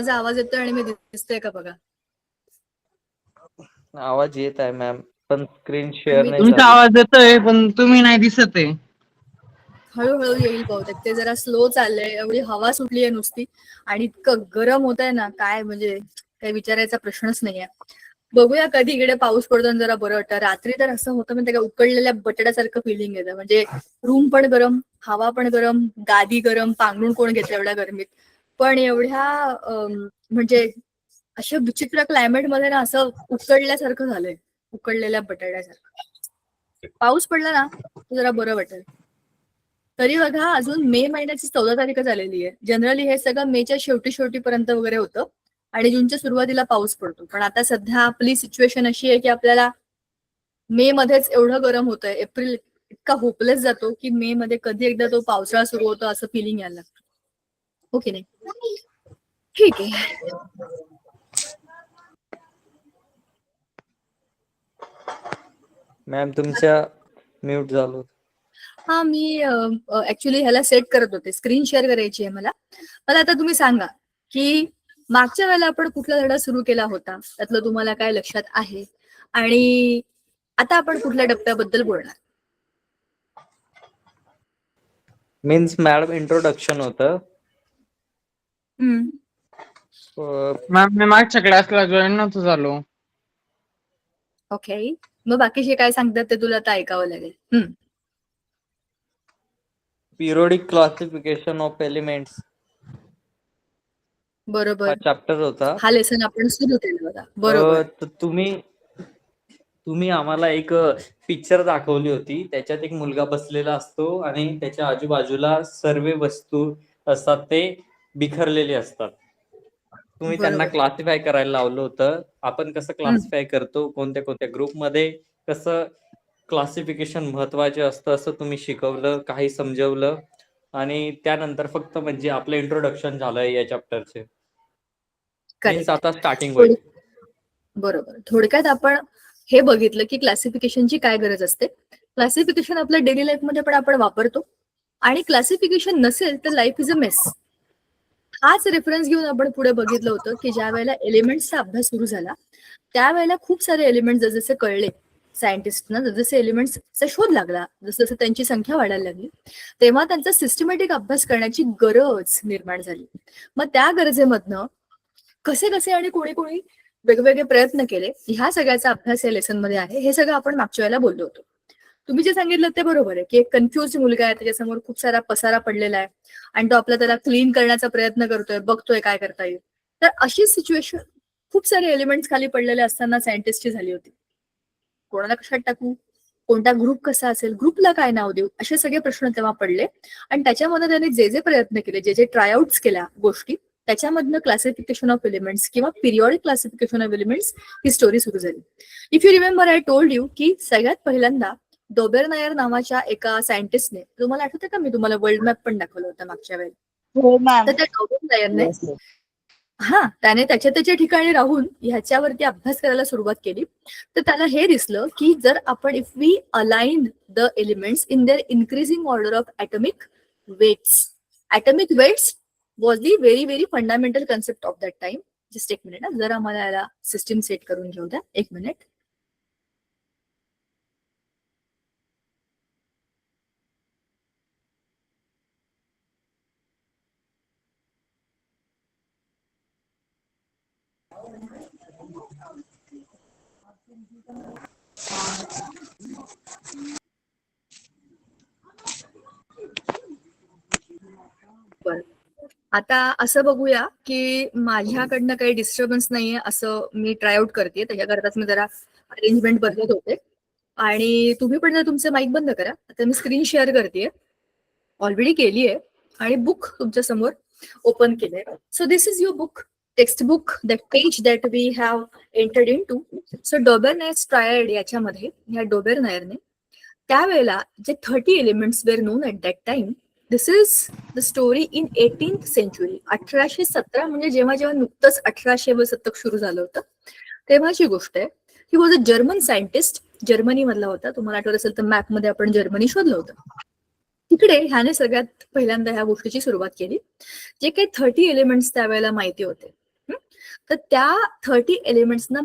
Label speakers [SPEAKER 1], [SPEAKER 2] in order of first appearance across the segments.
[SPEAKER 1] माझा आवाज येतोय आणि मी दिसतोय का बघा?
[SPEAKER 2] आवाज येत आहे मॅम, पण स्क्रीन शेअर नाही
[SPEAKER 3] तुमचा
[SPEAKER 2] झाली.
[SPEAKER 3] आवाज येतोय पण तुम्ही नाही दिसत आहे.
[SPEAKER 1] हळूहळू येईल बहुतेक, ते जरा स्लो चाललंय. एवढी हवा सुटली आहे नुसती आणि इतकं गरम होत आहे ना, काय म्हणजे काही विचारायचा प्रश्नच नाहीये. बघूया कधी इकडे पाऊस पडतो आणि जरा बरं वाटतं. रात्री तर असं होतं म्हणजे का उकडलेल्या बटाट्यासारखं फिलिंग येतं. म्हणजे रूम पण गरम, हवा पण गरम, गादी गरम, पांघरूण कोण घेतलं एवढ्या गरमीत. पण एवढ्या म्हणजे अशा विचित्र क्लायमेट मध्ये ना असं उकडल्यासारखं झालंय, उकडलेल्या बटाट्यासारखं. पाऊस पडला ना जरा बरं वाटेल. तरी बघा अजून मे महिन्याची 14 तारीख झालेली आहे. जनरली हे सगळं मेच्या शेवटी वगैरे होतं आणि जूनच्या सुरुवातीला पाऊस पडतो. पण आता सध्या आपली सिच्युएशन अशी आहे की आपल्याला मे मध्येच एवढं गरम होतंय, एप्रिल इतका होपलेस जातो की मे मध्ये कधी एकदा तो पावसाळा सुरू होतो असं फिलिंग यायला लागतं. हो की नाही? ठीक आहे.
[SPEAKER 2] मॅम तुमच्या म्यूट झालो.
[SPEAKER 1] हा, मी ऍक्च्युली ह्याला सेट करत होते, स्क्रीन शेअर करायची आहे मला. आता तुम्ही सांगा की मागच्या वेळेला आपण कुठला धडा सुरू केला होता, त्यातलं तुम्हाला काय लक्षात आहे, आणि आता आपण कुठल्या टप्प्याबद्दल बोलणार?
[SPEAKER 2] मीन्स मॅडम इंट्रोडक्शन होतं.
[SPEAKER 3] मॅम मी मागच्या क्लासला जॉईन नव्हतो झालो.
[SPEAKER 1] ओके, मग बाकीचे काय सांगतात ते तुला आता ऐकावं लागेल.
[SPEAKER 2] पिरियोडिक क्लासिफिकेशन ऑफ एलिमेंट्स
[SPEAKER 1] बरोबर,
[SPEAKER 2] हा चॅप्टर होता.
[SPEAKER 1] हा लेसन आपण सुरू केला होता. बरोबर.
[SPEAKER 2] तर तुम्ही आम्हाला एक पिक्चर दाखवली होती. त्याच्यात एक मुलगा बसलेला असतो आणि त्याच्या आजूबाजूला सर्व वस्तू असतात, ते बिखरलेले असतात. तुम्ही त्यांना
[SPEAKER 1] बरोबर.
[SPEAKER 2] क्लासिफाय करायला लावलं होतं. आपण कसं क्लासिफाय करतो, कोणत्या कोणत्या ग्रुपमध्ये कसं क्लासिफिकेशन महत्वाचे असतं असं तुम्ही शिकवलं, काही समजवलं. आणि त्यानंतर फक्त म्हणजे आपलं इंट्रोडक्शन झालंय या चॅप्टरचे. Means
[SPEAKER 1] correct.
[SPEAKER 2] आता स्टार्टिंग होईल.
[SPEAKER 1] बरोबर. थोडक्यात आपण हे बघितलं की क्लासिफिकेशनची काय गरज असते. क्लासिफिकेशन आपल्या डेली लाईफ मध्ये पण आपण वापरतो, आणि क्लासिफिकेशन नसेल तर लाईफ इज अ मेस. हाच रेफरन्स घेऊन आपण पुढे बघितलं होतं की ज्या वेळेला एलिमेंट्सचा अभ्यास सुरू झाला त्यावेळेला खूप सारे एलिमेंट्स जसे कळले सायंटिस्टना, जसे एलिमेंट्सचा शोध लागला, जसं त्यांची संख्या वाढायला लागली, तेव्हा त्यांचा सिस्टमॅटिक अभ्यास करण्याची गरज निर्माण झाली. मग त्या गरजेमधनं कसे कसे आणि कोणी कोणी वेगवेगळे प्रयत्न केले, ह्या सगळ्याचा अभ्यास या लेसन मध्ये आहे. हे सगळं आपण मागच्या वेळेला बोललो होतो. तुम्ही जे सांगितलं ते बरोबर आहे की एक कन्फ्युज मुलगा आहे, त्याच्यासमोर खूप सारा पसारा पडलेला आहे आणि तो आपला त्याला क्लीन करण्याचा प्रयत्न करतोय, बघतोय काय करता येईल. तर अशी सिच्युएशन खूप सारे एलिमेंट्स खाली पडलेले असताना सायंटिस्टची झाली होती. कोणाला कशात टाकू, कोणता ग्रुप कसा असेल, ग्रुपला काय नाव देऊ, असे सगळे प्रश्न तेव्हा पडले. आणि त्याच्यामध्ये त्यांनी जे जे प्रयत्न केले, जे जे ट्रायआउट्स केल्या गोष्टी, त्याच्यामधनं क्लासिफिकेशन ऑफ एलिमेंट्स किंवा periodic classification of elements he story सुरू झाली. If you remember, I told you की सगळ्यात पहिल्यांदा डोबेरनायर नावाच्या एका सायंटिस्टने, तुम्हाला आठवतं का मी तुम्हाला वर्ल्ड मॅप पण दाखवलं होतं मागच्या वेळेला, तर त्या डोबेरनायरने त्याने त्याच्या ठिकाणी राहून ह्याच्यावरती अभ्यास करायला सुरुवात केली. तर त्याला हे दिसलं की जर आपण if we align the elements in their increasing order of atomic weights was the very very fundamental concept of that time. Just एक मिनिट, जर आम्हाला याला सिस्टीम सेट करून घेऊ द्या, एक मिनिट. बरं, आता असं बघूया की माझ्याकडनं काही डिस्टर्बन्स नाहीये असं मी ट्रायआउट करते. त्याच्याकरताच मी जरा अरेंजमेंट बदलत होते. आणि तुम्ही पण जर तुमचे माईक बंद करा. आता मी स्क्रीन शेअर करते, ऑलरेडी केली आहे, आणि बुक तुमच्या समोर ओपन केलंय. So this is your book, text book, that page that we have entered in to. So Dobereiner's triad याच्यामध्ये या डोबेरनायरने त्यावेळेला जे 30 elements were known at that time. This is the story in 18th century. 1817 म्हणजे जेव्हा जेव्हा नुकतंच 1800 शतक सुरू झालं होतं तेव्हाची गोष्ट आहे. ही was a German scientist, Germany मधला होता. तुम्हाला आठवत असेल तर मॅप मध्ये आपण जर्मनी शोधलं होतं. तिकडे ह्याने सगळ्यात पहिल्यांदा ह्या गोष्टीची सुरुवात केली. जे काही 30 एलिमेंट्स त्यावेळेला माहिती होते तर त्या 30 एलिमेंट्सना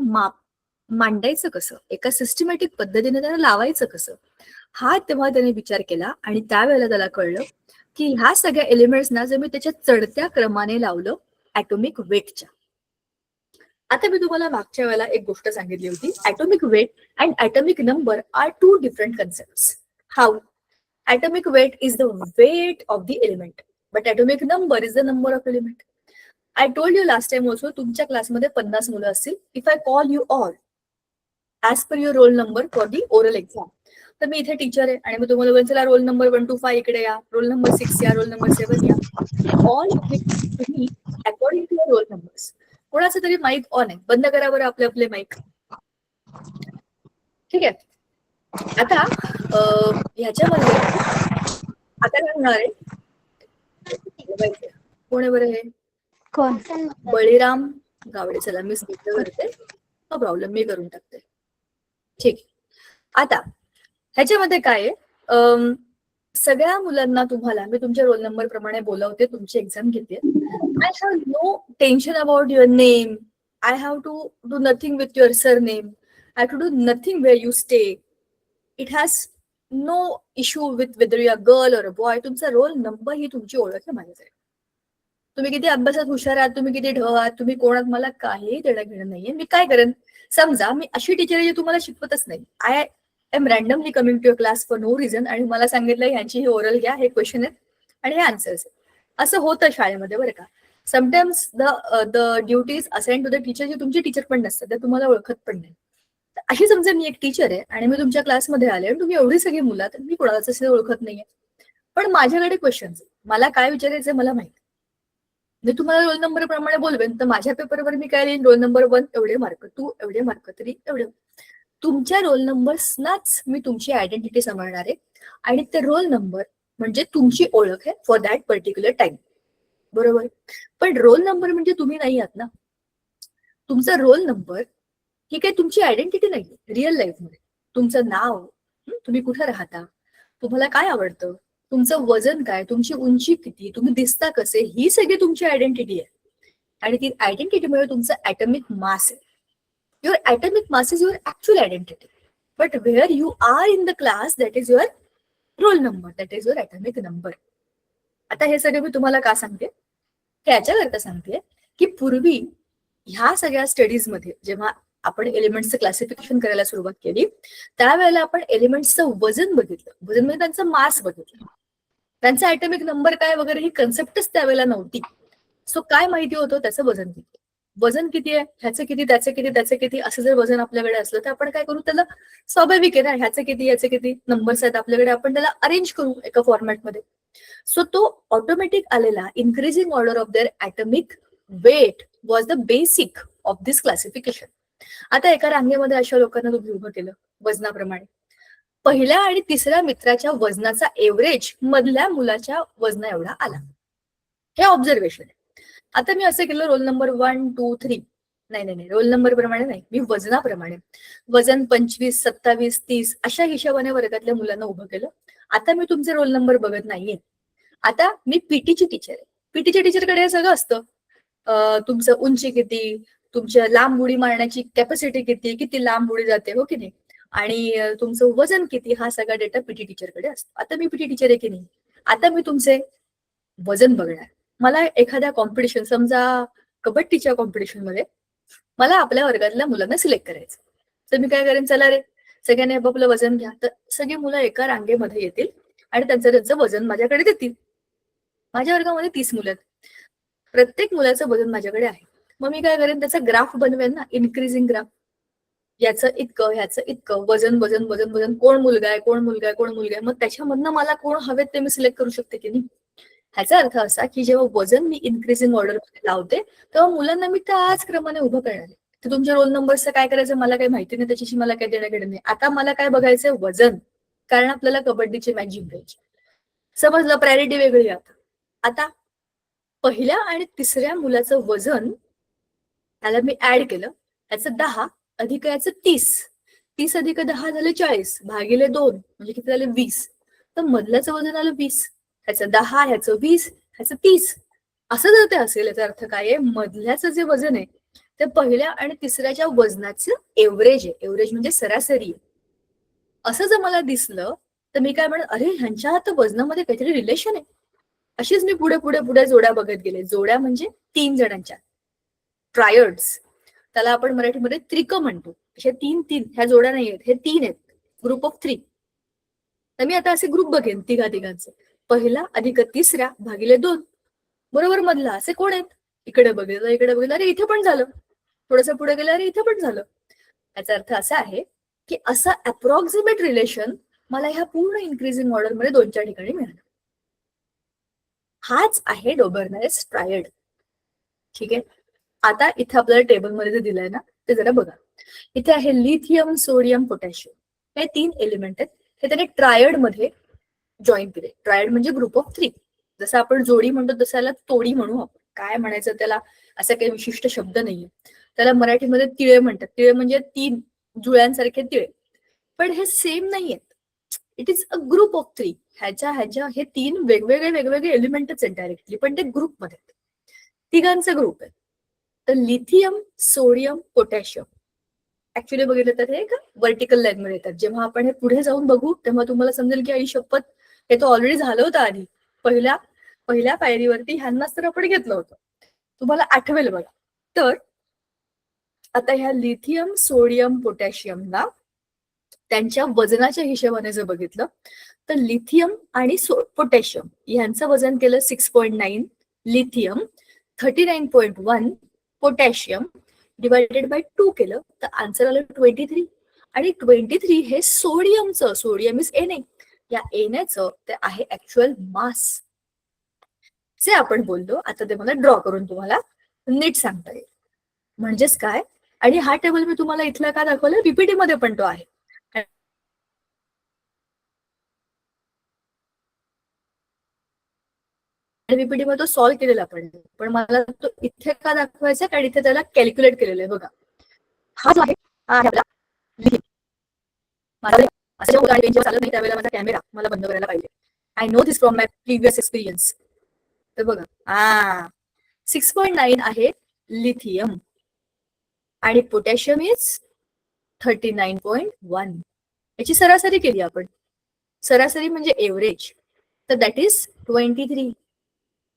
[SPEAKER 1] मांडायचं कसं, एका सिस्टमॅटिक पद्धतीने त्यांना लावायचं कसं, हा तेव्हा त्याने विचार केला. आणि त्यावेळेला त्याला कळलं की ह्या सगळ्या एलिमेंट्सना जर मी त्याच्या चढत्या क्रमाने लावलं ऍटॉमिक वेटच्या. आता मी तुम्हाला मागच्या वेळेला एक गोष्ट सांगितली होती, atomic weight and atomic number are two different concept. How? atomic weight is the weight of the element, but atomic number is the number of element. I told you last time also, तुमच्या क्लासमध्ये 50 मुलं असतील. If I call you all as per your roll number for the oral exam, तर मी इथे teacher आहे आणि मी तुम्हाला बोलेन चला रोल नंबर 1 to 5 इकडे या, रोल नंबर 6 या, रोल नंबर 7 या. ऑल तुम्ही अकॉर्डिंग टू रोल नंबर्स. कोणाचं तरी माईक ऑन आहे, बंद करा बरं आपले आपले माईक. ठीक आहे. आता ह्याच्यामध्ये आता काय होणार आहे, कोण आहे बरं हे?
[SPEAKER 4] कोण?
[SPEAKER 1] बळीराम गावडे. चला मी स्पीकर करते, नो प्रॉब्लेम, मी करून टाकते. ठीक. आता ह्याच्यामध्ये काय आहे, सगळ्या मुलांना तुम्हाला मी तुमच्या रोल नंबर प्रमाणे बोलावते, तुमची एक्झाम घेते. I have no tension about your name. I have to do nothing with your surname. I have to do nothing where you stay. It has no issue with whether you are girl or a boy. तुमचा roll number ही तुमची ओळख आहे माझ्याकडे. तुम्ही किती अभ्यासात हुशार आहात, तुम्ही किती ढ आहात, तुम्ही कोणात, मला काही देणं घेणं नाहीये. मी काय करेन, समजा मी अशी टीचर आहे जी तुम्हाला शिकवतच नाही. I am randomly coming to your class for no reason आणि मला सांगितलं ह्यांची ही ओरल घ्या, हे क्वेश्चन आहेत आणि हे आन्सर्स आहेत. असं होतं शाळेमध्ये बरं का. Sometimes the duties assign to the teacher, जी तुमची टीचर पण नसतात, त्या तुम्हाला ओळखत पण नाही. अशी समजा मी एक टीचर आहे आणि मी तुमच्या क्लासमध्ये आले आणि तुम्ही एवढी सगळी मुलं, तर मी कोणालाच असं ओळखत नाहीये. पण माझ्याकडे क्वेश्चन्स, मला काय विचारायचंय मला माहिती. मी तुम्हाला रोल नंबर प्रमाणे बोलवेन तर माझ्या पेपरवर मी काय लिहिन, रोल नंबर 1 एवढे मार्क, 2 एवढे मार्क, 3 एवढे. तुमच्या रोल नंबर्सनाच मी तुमची आयडेंटिटी सांभाळणार आहे आणि ते रोल नंबर म्हणजे तुमची ओळख आहे फॉर दॅट पर्टिक्युलर टाइम. बरोबर. पण रोल नंबर म्हणजे तुम्ही नाही आहात ना. तुमचा रोल नंबर ही काही तुमची आयडेंटिटी नाही रिअल लाईफमध्ये. तुमचं नाव, तुम्ही कुठे राहता, तुम्हाला काय आवडतं, तुमचं वजन काय, तुमची उंची किती, तुम्ही दिसता कसे, ही सगळी तुमची आयडेंटिटी आहे. आणि ती आयडेंटिटीमुळे तुमचं ऍटॉमिक मास आहे. Your atomic mass is your actual identity. But where you are in the class, that is your roll number, that is your atomic number. आता हे सगळं मी तुम्हाला का सांगते, याच्याकरता सांगते की पूर्वी ह्या सगळ्या स्टडीजमध्ये जेव्हा आपण एलिमेंट्सचं क्लासिफिकेशन करायला सुरुवात केली, त्यावेळेला आपण एलिमेंट्सचं वजन बघितलं. वजन म्हणजे त्यांचं मास बघितलं. त्यांचा ऍटॉमिक नंबर काय वगैरे ही कन्सेप्टच त्यावेळेला नव्हती. सो काय माहिती होतं, त्याचं वजन किती. वजन किती आहे, ह्याचं किती, त्याचं किती, त्याचं किती, असं जर वजन आपल्याकडे असलं तर आपण काय करू, त्याला स्वाभाविक आहे ना, ह्याचं किती, याचं किती नंबर्स आहेत आपल्याकडे, आपण त्याला अरेंज करू एका फॉर्मॅटमध्ये. सो तो ऑटोमॅटिक आलेला increasing order of their atomic weight was the basic of this classification. आता एका रांगेमध्ये अशा लोकांना तुम्ही उभं केलं वजनाप्रमाणे. पहिल्या आणि तिसऱ्या मित्राच्या वजनाचा एव्हरेज मधल्या मुलाच्या वजना एवढा आला. हे ऑब्झर्वेशन आहे. आता मी असं केलं, रोल नंबर 1, 2, 3, नाही, रोल नंबर प्रमाणे नाही, मी वजनाप्रमाणे. वजन 25, 27, 30 अशा हिशोबाने वर्गातल्या मुलांना उभं केलं. आता मी तुमचे रोल नंबर बघत नाहीये. आता मी पीटीची टीचर आहे. पीटीच्या टीचरकडे हे सगळं असतं. तुमचं उंची किती, तुमच्या लांब उडी मारण्याची कॅपॅसिटी किती, किती लांब उडी जाते, हो की नाही, आणि तुमचं वजन किती, हा सगळा डेटा पीटी टीचरकडे असतो. आता मी पीटी टीचर आहे की नाही, आता मी तुमचे वजन बघणार. मला एखाद्या कॉम्पिटिशन, समजा कबड्डीच्या कॉम्पिटिशन मध्ये मला आपल्या वर्गातल्या मुलांना सिलेक्ट करायचं, तर मी काय करेन, चला रे सगळ्यांनी आपापलं वजन घ्या. तर सगळी मुलं एका रांगेमध्ये येतील आणि त्यांचं वजन माझ्याकडे देतील. माझ्या वर्गामध्ये 30 मुलं आहेत. प्रत्येक मुलाचं वजन माझ्याकडे आहे. मग मी काय करेन, त्याचा ग्राफ बनवेन ना, इन्क्रीजिंग ग्राफ. याचं इतकं, ह्याचं इतकं, वजन वजन वजन वजन, कोण मुलगा आहे, कोण मुलगा आहे, कोण मुलगा आहे. मग त्याच्यामधनं मला कोण हवेत ते मी सिलेक्ट करू शकते की नाही. ह्याचा अर्थ असा की जेव्हा वजन मी इन्क्रीजिंग ऑर्डर लावते तेव्हा मुलांना मी त्याच क्रमाने उभं करणार आहे. तर तुमच्या रोल नंबरचं काय करायचं मला काही माहिती नाही, त्याच्याशी मला काही देणं घेणं नाही. आता मला काय बघायचंय, वजन, कारण आपल्याला कबड्डीची मॅच जिंकायची. समजलं, प्रायोरिटी वेगळी. आता पहिल्या आणि तिसऱ्या मुलाचं वजन त्याला मी ऍड केलं, त्याचं 10 अधिक याचं 30, 30 अधिक 10 झाले 40, भागिले 2 म्हणजे किती झाले 20. तर मधल्याचं वजन आलं 20, ह्याचं 10, ह्याचं 20, ह्याचं 30. असं जर ते असेल याचा अर्थ काय आहे, मधल्याचं जे वजन आहे ते पहिल्या आणि तिसऱ्याच्या वजनाचं एव्हरेज आहे. एव्हरेज म्हणजे सरासरी आहे. असं जर मला दिसलं तर मी काय म्हणत, अरे ह्यांच्या तर वजनामध्ये काहीतरी रिलेशन आहे. अशीच मी पुढे पुढे पुढे जोड्या बघत गेले. जोड्या म्हणजे 3 जणांच्या, ट्रायड्स. त्याला आपण मराठीमध्ये त्रिक म्हणतो. अशा 3 ह्या जोड्या नाही आहेत, हे 3 आहेत, ग्रुप ऑफ 3. तर मी आता असे ग्रुप बघेन तिघांचे. पहिला अधिक तिसरा भागिले 2 बरोबर मधला, असे कोण आहेत? इकडे बघितलं, अरे इथे पण झालं. थोडंसं पुढे गेलं, अरे इथे पण झालं. याचा अर्थ असा आहे की असं अप्रॉक्सिमेट रिलेशन मला ह्या पूर्ण इन्क्रीजिंग ऑर्डर मध्ये 2-4 ठिकाणी मिळालं. हाच आहे डोबर्नॅस ट्रायड. ठीक आहे. आता इथे आपल्याला टेबलमध्ये जे दिलंय ना ते जरा बघा. इथे आहे लिथियम, सोडियम, पोटॅशियम, हे 3 एलिमेंट आहेत. हे त्याने ट्रायड मध्ये जॉईन केले. ट्रायड म्हणजे ग्रुप ऑफ 3. जसं आपण जोडी म्हणतो तसं याला तोडी म्हणू आपण. काय म्हणायचं त्याला, असा काही विशिष्ट शब्द नाहीये. त्याला मराठीमध्ये तिळे म्हणतात. तिळे म्हणजे 3 जुळ्यांसारखे तिळे. पण हे सेम नाहीयेत. It is a group of 3. ह्याच्या हे 3 वेगवेगळे एलिमेंटच आहेत डायरेक्टली, पण ते ग्रुपमध्ये आहेत. तिघांचा ग्रुप आहे. तर लिथियम, सोडियम, पोटॅशियम ऍक्च्युली बघितलं तर हे का व्हर्टिकल लाईन मध्ये येतात. जेव्हा आपण हे पुढे जाऊन बघू तेव्हा तुम्हाला समजेल की आई शपथ, हे तर ऑलरेडी झालं होतं आधी. पहिल्या पायरीवरती ह्यांनाच तर आपण घेतलं होतं. तुम्हाला आठवेल बघा. तर आता ह्या लिथियम, सोडियम, पोटॅशियमला त्यांच्या वजनाच्या हिशोबाने जर बघितलं तर लिथियम आणि पोटॅशियम यांचं वजन केलं 6.9, लिथियम 39.1, पोटॅशियम डिवायडेड बाय 2 केलं तर आन्सर आलं 23. आणि 23 हे सोडियमचं, सोडियम इज Na, या एनचं ते आहे ऍक्च्युअल मास जे आपण बोललो. आता ते मला ड्रॉ करून तुम्हाला नीट सांगता येईल. म्हणजेच काय, आणि हा टेबल मी तुम्हाला इथला का दाखवला, पीपीटी मध्ये पण तो आहे. आणि पीपीटी मध्ये तो सॉल्व्ह केलेला पण मला तो इथे का दाखवायचा, कारण इथे त्याला कॅल्क्युलेट केलेलं आहे. बघा हा जो आहे हा आहे आपला लिथियम. असं जेव्हा गाडी बेंचवर चालत नाही त्यावेळेला माझा कॅमेरा मला बंद करायला पाहिजे. I know this from my previous experience. तर बघा 6.9 आहे लिथियम आणि पोटॅशियम इज 39.1. याची सरासरी केली आपण. सरासरी म्हणजे एव्हरेज, तर दॅट इज 23.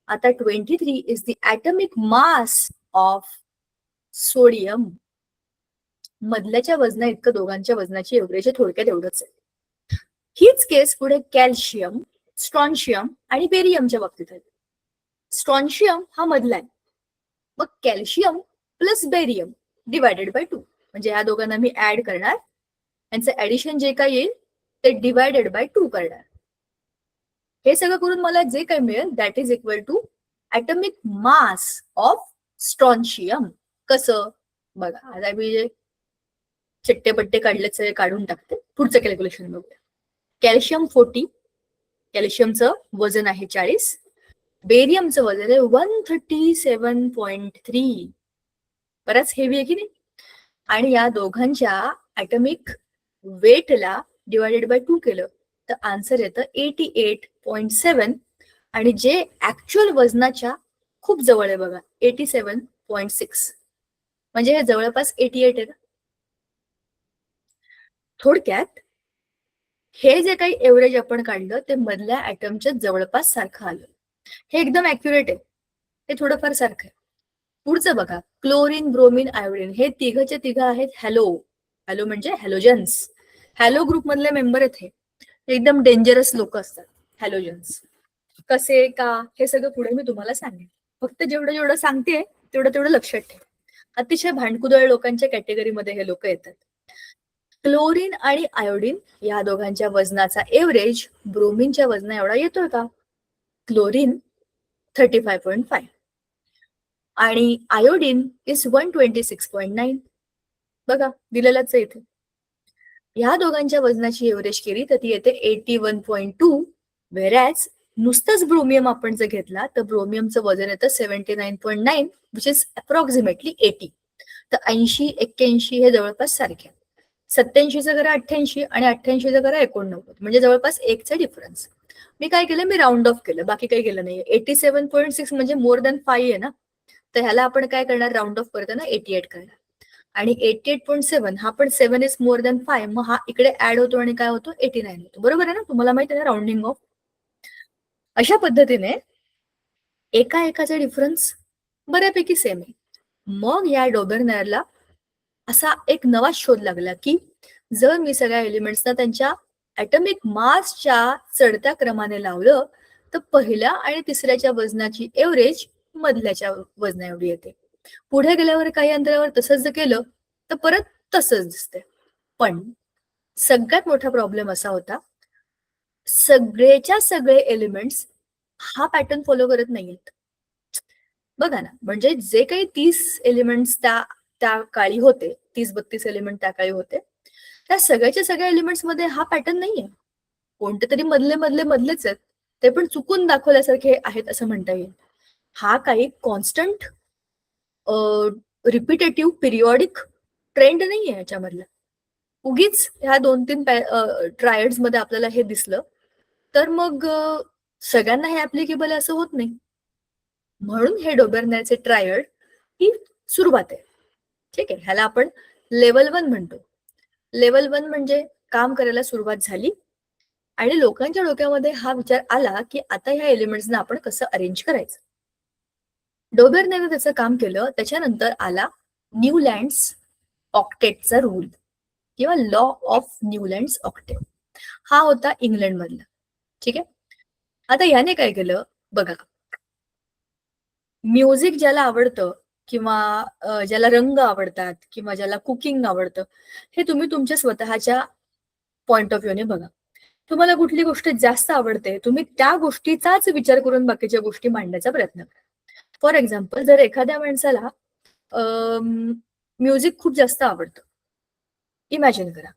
[SPEAKER 1] आता 23 is the atomic mass of sodium. मधल्याच्या वजना इतकं दोघांच्या वजनाची एव्हरेज थोडक्यात एवढंच आहे. हीच केस पुढे कॅल्शियम, स्ट्रॉन्शियम आणि बेरियमच्या बाबतीत आहे. स्ट्रॉन्शियम हा मधला आहे, मग calcium plus barium divided by 2, म्हणजे या दोघांना मी ऍड करणार. यांचं ऍडिशन जे काय येईल ते डिवायडेड बाय 2 करणार. हे सगळं करून मला जे काही मिळेल that is equal to atomic mass of strontium. कसं बघा, आता मी चिट्टे पट्टे काढल्याचे काढून टाकते. पुढचं कॅल्क्युलेशन बघूया. कॅल्शियम 40, कॅल्शियमचं वजन आहे 40, बेरियमचं वजन आहे 137.3. बराच हेवी आहे की नाही. आणि या दोघांच्या ॲटॉमिक वेटला डिवायडेड बाय 2 केलं तर आन्सर येतं 88.7. आणि जे ऍक्च्युअल वजनाच्या खूप जवळ आहे बघा, 87.6, म्हणजे हे जवळपास 88 आहे ना. थोडक्यात हे जे काही एव्हरेज आपण काढलं ते मधल्या ऍटमच्या जवळपास सारखं आलं. हे एकदम ऍक्युरेट आहे, हे थोडंफार सारखं आहे. पुढचं बघा, क्लोरीन, ब्रोमीन, आयोडीन हे तिघचे तिघ आहेत हॅलो. हॅलो म्हणजे हॅलोजन्स. हॅलो ग्रुप मधले मेंबर आहेत. हे एकदम डेंजरस लोक असतात हॅलोजन्स. कसे का हे सगळं पुढे मी तुम्हाला सांगेन. फक्त जेवढं सांगते तेवढं लक्षात ठेव. अतिशय भांडकुदळ लोकांच्या कॅटेगरीमध्ये हे लोक येतात. क्लोरीन आणि आयोडीन या दोघांच्या वजनाचा एव्हरेज ब्रोमीनच्या वजना एवढा येतोय का? क्लोरीन 35.5 आणि आयोडीन इज 126.9. बघा दिलेलाच आहे इथे. या दोघांच्या वजनाची एव्हरेज केली तर ती येते 81.2. व्हेरॅज नुसतंच ब्रोमियम आपण जर घेतला तर ब्रोमियमचं वजन येतं 79.9, विच इज अप्रॉक्सिमेटली 80. तर 80, 81 हे जवळपास सारखे. 87चं करा 88 आणि 88चं करा 89, म्हणजे जवळपास 1चा डिफरन्स. मी काय केलं, मी राऊंड ऑफ केलं, बाकी काही केलं नाही. 87.6 म्हणजे मोर दॅन 5 आहे ना, तर ह्याला आपण काय करणार, राऊंड ऑफ करताना 88 करणार. आणि 88.7 हा पण 7 इज मोर दॅन 5, मग हा इकडे ऍड होतो आणि काय होतो, 89 होतो. बरोबर आहे ना, तुम्हाला माहिती आहे ना राऊंडिंग ऑफ. अशा पद्धतीने एका एकाचा डिफरन्स बऱ्यापैकी सेम आहे. मग या डोबेरनेरला असा एक नवा शोध लागला की जर मी सगळ्या एलिमेंट्सना त्यांच्या ॲटॉमिक मासच्या चढत्या क्रमाने लावलं तर पहिल्या आणि तिसऱ्याच्या वजनाची एव्हरेज मधल्याच्या वजना एवढी येते. पुढे गेल्यावर काही अंतरावर तसंच जर केलं तर परत तसंच दिसते. पण सगळ्यात मोठा प्रॉब्लेम असा होता, सगळेच्या सगळे एलिमेंट्स हा पॅटर्न फॉलो करत नाहीयेत. बघा ना, म्हणजे जे काही 30 एलिमेंट्स त्या काळी होते, 30-32 एलिमेंट त्या काळी होते, त्या सगळ्याच्या सगळ्या एलिमेंट्स मध्ये हा पॅटर्न नाहीये. कोणते तरी मधलेच आहेत, ते पण चुकून दाखवल्यासारखे आहेत असं म्हणता येईल. हा काही कॉन्स्टंट रिपिटेटिव्ह पिरियॉडिक ट्रेंड नाहीये याच्यामधला. उगीच ह्या 2-3 ट्रायड्स मध्ये आपल्याला हे दिसलं तर मग सगळ्यांना हे ऍप्लिकेबल असं होत नाही. म्हणून हे डोबेरनेरचे ट्रायड ही सुरुवात आहे. ठीक आहे, ह्याला आपण लेवल 1 म्हणतो. लेवल 1 म्हणजे काम करायला सुरुवात झाली आणि लोकांच्या डोक्यामध्ये हा विचार आला की आता ह्या एलिमेंट्सना आपण कसं अरेंज करायचं. डोबेरनेरने त्याचं काम केलं. त्याच्यानंतर आला न्यूलँड्स ऑक्टेटचा रूल किंवा लॉ ऑफ न्यूलँड्स ऑक्टेट. हा होता इंग्लंड मधला. ठीक आहे, आता याने काय केलं बघा, म्युझिक ज्याला आवडतं किंवा ज्याला रंग आवडतात किंवा ज्याला कुकिंग आवडतं, हे तुम्ही तुमच्या स्वतःच्या पॉइंट ऑफ व्ह्यूने बघा. तुम्हाला कुठली गोष्ट जास्त आवडते, तुम्ही त्या गोष्टीचाच विचार करून बाकीच्या गोष्टी मांडण्याचा प्रयत्न करा. फॉर एक्झाम्पल, जर एखाद्या माणसाला म्युझिक खूप जास्त आवडतं, इमॅजिन करा,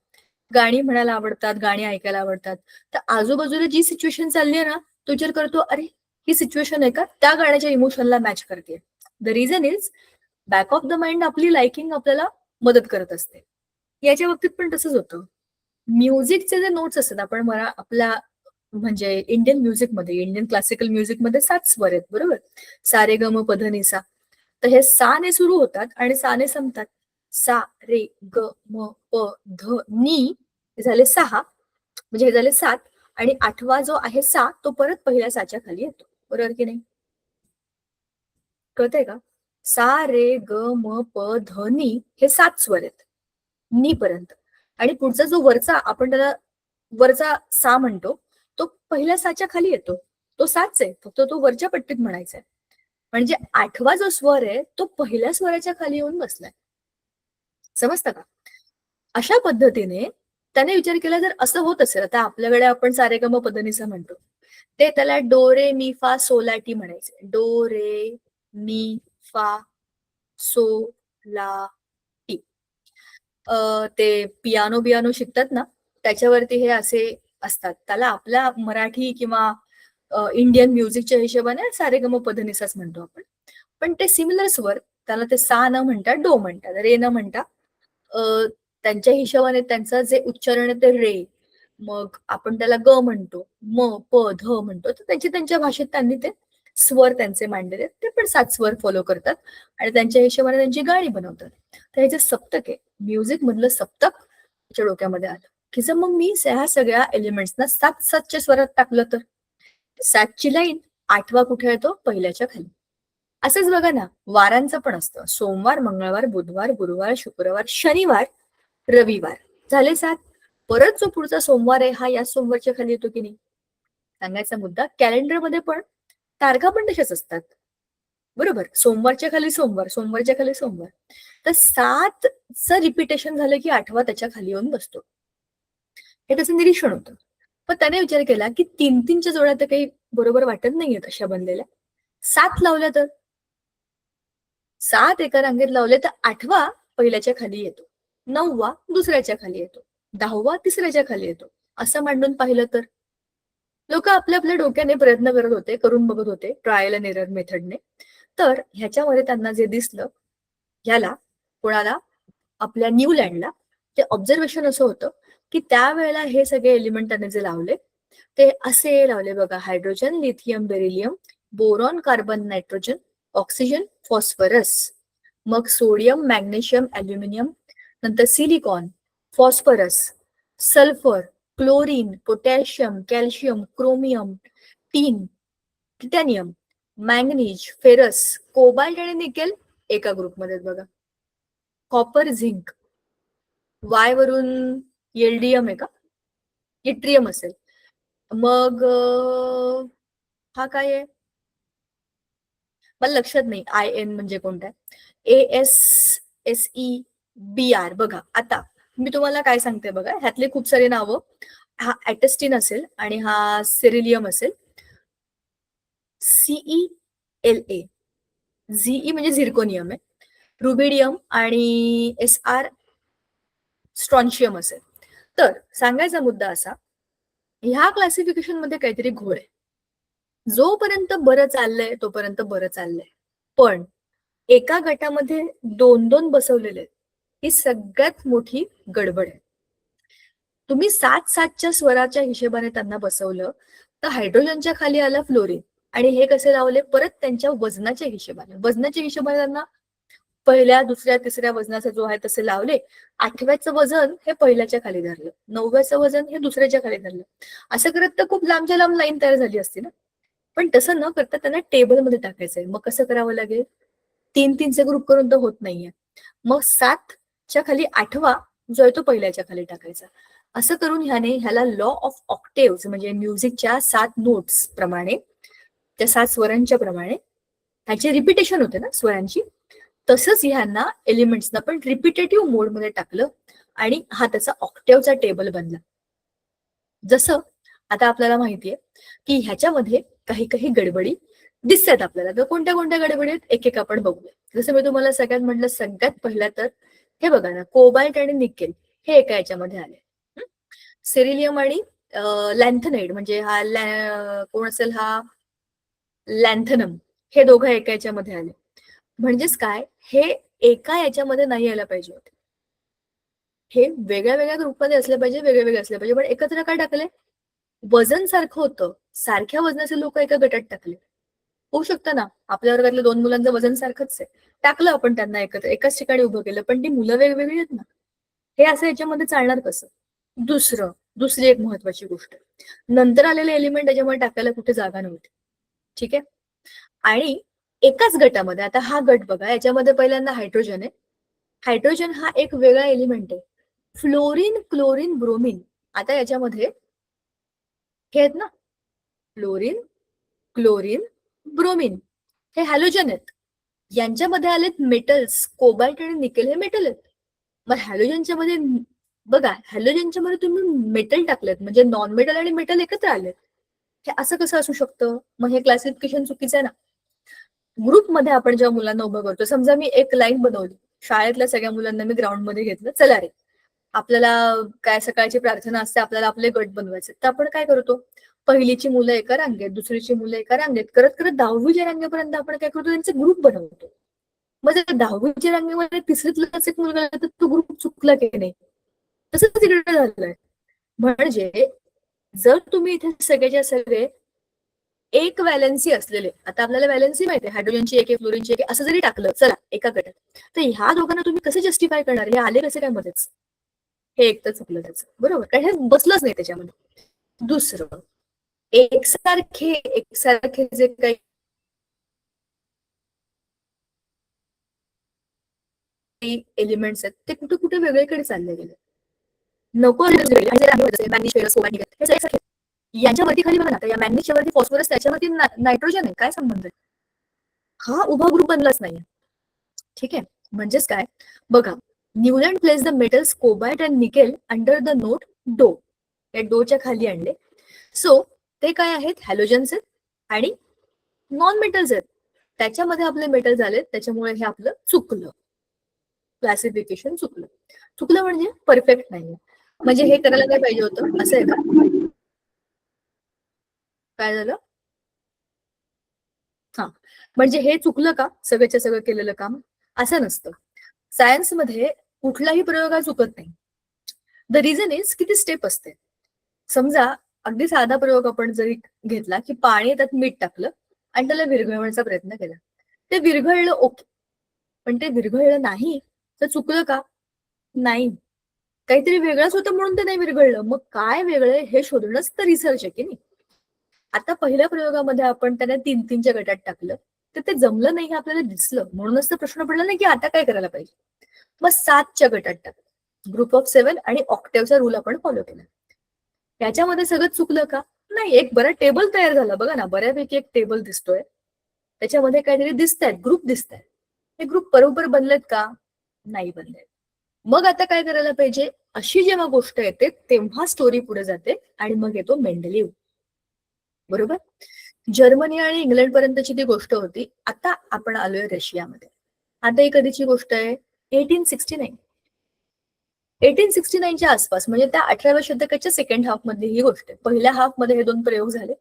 [SPEAKER 1] गाणी म्हणायला आवडतात, गाणी ऐकायला आवडतात, तर आजूबाजूला जी सिच्युएशन चालली आहे ना, तो विचार करतो, अरे ही सिच्युएशन आहे का त्या गाण्याच्या इमोशनला मॅच करते. The reason is back of the mind आपली लाइकिंग आपल्याला मदत करत असते. याच्या बाबतीत पण तसंच होतं. म्युझिकचे जे नोट्स असतात, आपण आपल्या म्हणजे इंडियन म्युझिकमध्ये, इंडियन क्लासिकल म्युझिकमध्ये 7 स्वर आहेत, बरोबर. सा रे ग म प ध नि सा. तर हे सा ने सुरू होतात आणि सा ने संपतात. सा रे ग म प ध नि झाले 6, म्हणजे हे झाले 7, आणि 8वा जो आहे सा तो परत पहिल्या साच्या खाली येतो. बरोबर की नाही, कळतंय का? सा रे ग म प ध नि हे 7 स्वर आहेत नि पर्यंत, आणि पुढचा जो वरचा, आपण त्याला वरचा सा म्हणतो, तो पहिल्या साच्या खाली येतो. तो साच आहे, फक्त तो वरच्या पट्टीत म्हणायचा आहे. म्हणजे 8वा जो स्वर आहे तो पहिल्या स्वराच्या खाली येऊन बसलाय. समजतं का? अशा पद्धतीने त्याने विचार केला, जर असं होत असेल, आता आपल्याकडे आपण सारेगम पदनिसा म्हणतो, ते त्याला डो रे मी फा सो ला टी म्हणायचे. डो रे मी फा सो ला टी. ते पियानो शिकतात ना, त्याच्यावरती हे असे असतात. त्याला आपल्या मराठी किंवा इंडियन म्युझिकच्या हिशोबाने सारेगम पदनिसाच म्हणतो आपण. पण ते सिमिलर स्वर, त्याला ते सा न म्हणता डो म्हणतात, रे न म्हणता. त्यांच्या हिशोबाने त्यांचं जे उच्चारण आहे ते रे, मग आपण त्याला ग म्हणतो, म प ध म्हणतो. तर त्यांच्या भाषेत त्यांनी ते स्वर त्यांचे मांडलेले, ते पण 7 स्वर फॉलो करतात आणि त्यांच्या हिशोबाने त्यांची गाणी बनवतात. तर हे जे सप्तक आहे, म्युझिक मधलं सप्तक त्याच्या डोक्यामध्ये आलं की जर मग मी ह्या सगळ्या एलिमेंट्सना 7-7च्या स्वरात टाकलं तर 7ची लाईन 8वा कुठे येतो, पहिल्याच्या खाली. असंच बघा ना, वारांचं पण असतं. सोमवार, मंगळवार, बुधवार, गुरुवार, शुक्रवार, शनिवार, रविवार, झाले 7. परत जो पुढचा सोमवार आहे हा या सोमवारच्या खाली येतो की नाही. सांगायचा मुद्दा, कॅलेंडरमध्ये पण तारखा पण तशाच असतात, बरोबर. सोमवारच्या खाली सोमवार, सोमवारच्या खाली सोमवार. तर 7चं रिपिटेशन झालं की 8वा त्याच्या खाली येऊन बसतो. हे त्याचं निरीक्षण होतं. पण त्याने विचार केला की 3-3च्या जोड्या तर काही बरोबर वाटत नाहीयेत अशा बनलेल्या. 7 लावल्या तर 7 एका रांगेत लावले तर 8वा पहिल्याच्या खाली येतो, 9वा दुसऱ्याच्या खाली येतो, 10वा तिसऱ्याच्या खाली येतो. असं मांडून पाहिलं तर लोक आपल्या आपल्या डोक्याने प्रयत्न करत होते, करून बघत होते, ट्रायल अँड एरर मेथडने. तर ह्याच्यामध्ये त्यांना जे दिसलं, ह्याला कोणाला, आपल्या न्यूलँडला, ते ऑब्झर्वेशन असं होतं की त्यावेळेला हे सगळे एलिमेंट त्याने जे लावले ते असे लावले बघा, hydrogen, lithium, beryllium, boron, carbon, nitrogen, oxygen, phosphorus, मग सोडियम, मॅग्नेशियम, अल्युमिनियम, नंतर silicon, phosphorus, sulphur, chlorine, potassium, calcium, chromium, tin, titanium, manganese, ferrous, cobalt आणि निकेल एका ग्रुपमध्ये बघा. कॉपर, झिंक, वाय वरून एलडीएम आहे का, इट्रियम असेल. मग हा काय आहे मला लक्षात नाही, आय एन म्हणजे कोणता आहे. ASSEBr बघा. आता मी तुम्हाला काय सांगते बघा, ह्यातले खूप सारे नावं. हा ऍटेस्टिन असेल आणि हा सिरिलियम असेल. CELA, झीई म्हणजे झिर्कोनियम आहे. रुबिडियम आणि SR स्ट्रॉन्शियम असेल. तर सांगायचा मुद्दा असा, ह्या क्लासिफिकेशन मध्ये काहीतरी घोळ आहे. जोपर्यंत बरं चाललंय तोपर्यंत बरं चाललंय, पण एका गटामध्ये 2-2 बसवलेले आहेत, ही सगळ्यात मोठी गडबड आहे. तुम्ही 7-7च्या स्वराच्या हिशोबाने त्यांना बसवलं तर हायड्रोजनच्या खाली आला फ्लोरीन, आणि हे कसे लावले परत त्यांच्या वजनाच्या हिशोबाने. वजनाच्या हिशोबाने त्यांना पहिल्या, दुसऱ्या, तिसऱ्या वजनाचा जो आहे तसे लावले. 8व्याचं वजन हे पहिल्याच्या खाली धरलं, 9व्याचं वजन हे दुसऱ्याच्या खाली धरलं. असं करत तर खूप लांबच्या लांब लाईन तयार झाली असती ना. पण तसं न करता त्यांना टेबलमध्ये टाकायचंय. मग कसं करावं लागेल, 3-3चे ग्रुप करून तर होत नाहीये. मग 7च्या खाली 8वा जो आहे तो पहिल्याच्या खाली टाकायचा. असं करून ह्याला लॉ ऑफ ऑक्टेव्ह म्हणजे म्युझिकच्या 7 नोट्स प्रमाणे, त्या 7 स्वरांच्या प्रमाणे ह्याची रिपिटेशन होते ना स्वरांची, तसंच ह्यांना एलिमेंट्सना पण रिपिटेटिव्ह मोडमध्ये टाकलं आणि हा त्याचा ऑक्टेव्हचा टेबल बनला. जसं आता आपल्याला माहितीये की ह्याच्यामध्ये काही काही गडबडी दिसतात आपल्याला. तर कोणत्या कोणत्या गडबडी आहेत एक एक आपण बघूया. जसं मी तुम्हाला सगळ्यात म्हटलं, सगळ्यात पहिला तर हे बघा ना, कोबाल्ट आणि निकेल हे एका याच्यामध्ये आले. सेरिलियम आणि लॅन्थनाइड म्हणजे हा कोण असेल, हा लॅन्थनम, हे दोघं एका याच्यामध्ये आले. म्हणजेच काय, हे एका याच्यामध्ये नाही यायला पाहिजे होते. हे वेगळ्या वेगळ्या ग्रुपमध्ये असले पाहिजे, वेगळे वेगळे असले पाहिजे. पण एकत्र काय टाकले, वजन सारखं होतं, सारख्या वजनाचे लोक एका गटात टाकले. होऊ शकतं ना, आपल्या वर्गातल्या 2 मुलांचं वजन सारखंच आहे, टाकलं आपण त्यांना एकत्र, एकाच ठिकाणी उभं केलं, पण ती मुलं वेगवेगळी आहेत ना. हे असं याच्यामध्ये चालणार कसं. दुसरी एक महत्वाची गोष्ट, नंतर आलेले एलिमेंट याच्यामध्ये टाकायला कुठे जागा नव्हती. ठीक आहे. आणि एकाच गटामध्ये, आता हा गट बघा, याच्यामध्ये पहिल्यांदा हायड्रोजन आहे. हायड्रोजन हा एक वेगळा एलिमेंट आहे. फ्लोरीन, क्लोरीन, ब्रोमीन, आता याच्यामध्ये हे आहेत ना, फ्लोरीन, क्लोरीन, ब्रोमीन, हे हॅलोजन आहेत. यांच्यामध्ये आलेत मेटल्स, कोबाल्ट आणि निकेल, हे मेटल आहेत. मग हॅलोजनच्या मध्ये बघा, हॅलोजनच्या मध्ये तुम्ही मेटल टाकलेत, म्हणजे नॉन मेटल आणि मेटल एकत्र आलेत. हे असं कसं असू शकतं. मग हे क्लासिफिकेशन चुकीचं आहे ना. ग्रुपमध्ये आपण जेव्हा मुलांना उभं करतो, समजा मी एक लाईन बनवली, शाळेतल्या सगळ्या मुलांना मी ग्राउंड मध्ये घेतलं, चला रे आपल्याला काय सकाळची प्रार्थना असते, आपल्याला आपले गट बनवायचे. तर आपण काय करतो, पहिलीची मुलं एका रांगेत, दुसरीची मुलं एका रांगेत, करत करत 10वीच्या रांगेपर्यंत आपण काय करतो, त्यांचे ग्रुप बनवतो. मग जर 10वीच्या रांगेमध्ये तिसरीतलाच एक मुलगा तर तो ग्रुप चुकला की नाही, तसंच तिकडे झालंय. म्हणजे जर तुम्ही इथे सगळ्याच्या सगळे एक व्हॅलेन्सी असलेले, आता आपल्याला व्हॅलेन्सी माहिती आहे, हायड्रोजनची एक, फ्लोरीनची एक, असं जरी टाकलं चला एका गटात, तर ह्या दोघांना तुम्ही कसं जस्टिफाय करणार, हे आले कसे काय मध्येच, हे एक तर चुकलं त्याचं, बरोबर, कारण हे बसलंच नाही त्याच्यामध्ये. दुसरं, एकसारखे जे काही एलिमेंट्स आहेत ते कुठे कुठे वेगळीकडे चालले गेले. नको यांच्यावरती खाली बघा ना, या मॅग्नीजच्या वरती फॉस्फरस, त्याच्यावरती नायट्रोजन आहे, काय संबंध आहे. हा उभा ग्रुप बनलाच नाही. ठीक आहे. म्हणजेच काय बघा, Newland place the metals cobalt and nickel under the note do, या डोच्या खाली आणले. सो ते काय आहेत, हॅलोजन्स आहेत आणि नॉन मेटल्स आहेत. त्याच्यामध्ये आपले मेटल झालेत, त्याच्यामुळे हे आपलं चुकलं, क्लासिफिकेशन चुकलं म्हणजे परफेक्ट नाही. म्हणजे हे करायला काय पाहिजे होतं, असं आहे का, काय झालं, हा, म्हणजे हे चुकलं का सगळ्याच्या सगळं केलेलं काम, असं नसतं. सायन्समध्ये कुठलाही प्रयोग हा चुकत नाही. द रिझन इज किती स्टेप असते. समजा अगदी साधा प्रयोग आपण जरी घेतला की पाणी त्यात मीठ टाकलं आणि त्याला विरघळवण्याचा प्रयत्न केला, ते विरघळलं ओके, पण ते विरघळलं नाही तर चुकलं का? नाही, काहीतरी वेगळंच होतं म्हणून ते नाही विरघळलं. मग काय वेगळं हे शोधणंच तर रिसर्च आहे की नाही. आता पहिल्या प्रयोगामध्ये आपण त्याला 3-3च्या गटात टाकलं तर ते जमलं नाही हे आपल्याला दिसलं, म्हणूनच तर प्रश्न पडला नाही की आता काय करायला पाहिजे. मग 7च्या गटात टाकलं, ग्रुप ऑफ 7 आणि ऑक्टेव्हचा रूल आपण फॉलो केला. याच्यामध्ये सगळं चुकलं का? नाही, एक बरा टेबल तयार झाला बघा ना, बऱ्यापैकी एक टेबल दिसतोय, त्याच्यामध्ये काहीतरी दिसतायत, ग्रुप दिसतायत. हे ग्रुप बरोबर बनलेत का? नाही बनलेत. मग आता काय करायला पाहिजे? अशी जेव्हा गोष्ट येते तेव्हा स्टोरी पुढे जाते आणि मग येतो मेंडलीव. बरोबर? जर्मनी आणि इंग्लंड पर्यंतची ती गोष्ट होती. आता आपण आलोय रशियामध्ये. आता ही कधीची गोष्ट आहे? 1869. 1869च्या आसपास, म्हणजे त्या 18व्या शतकाच्या सेकंड हाफ मधली ही गोष्ट आहे. पहिल्या हाफ मध्ये हे 2 प्रयोग झाले.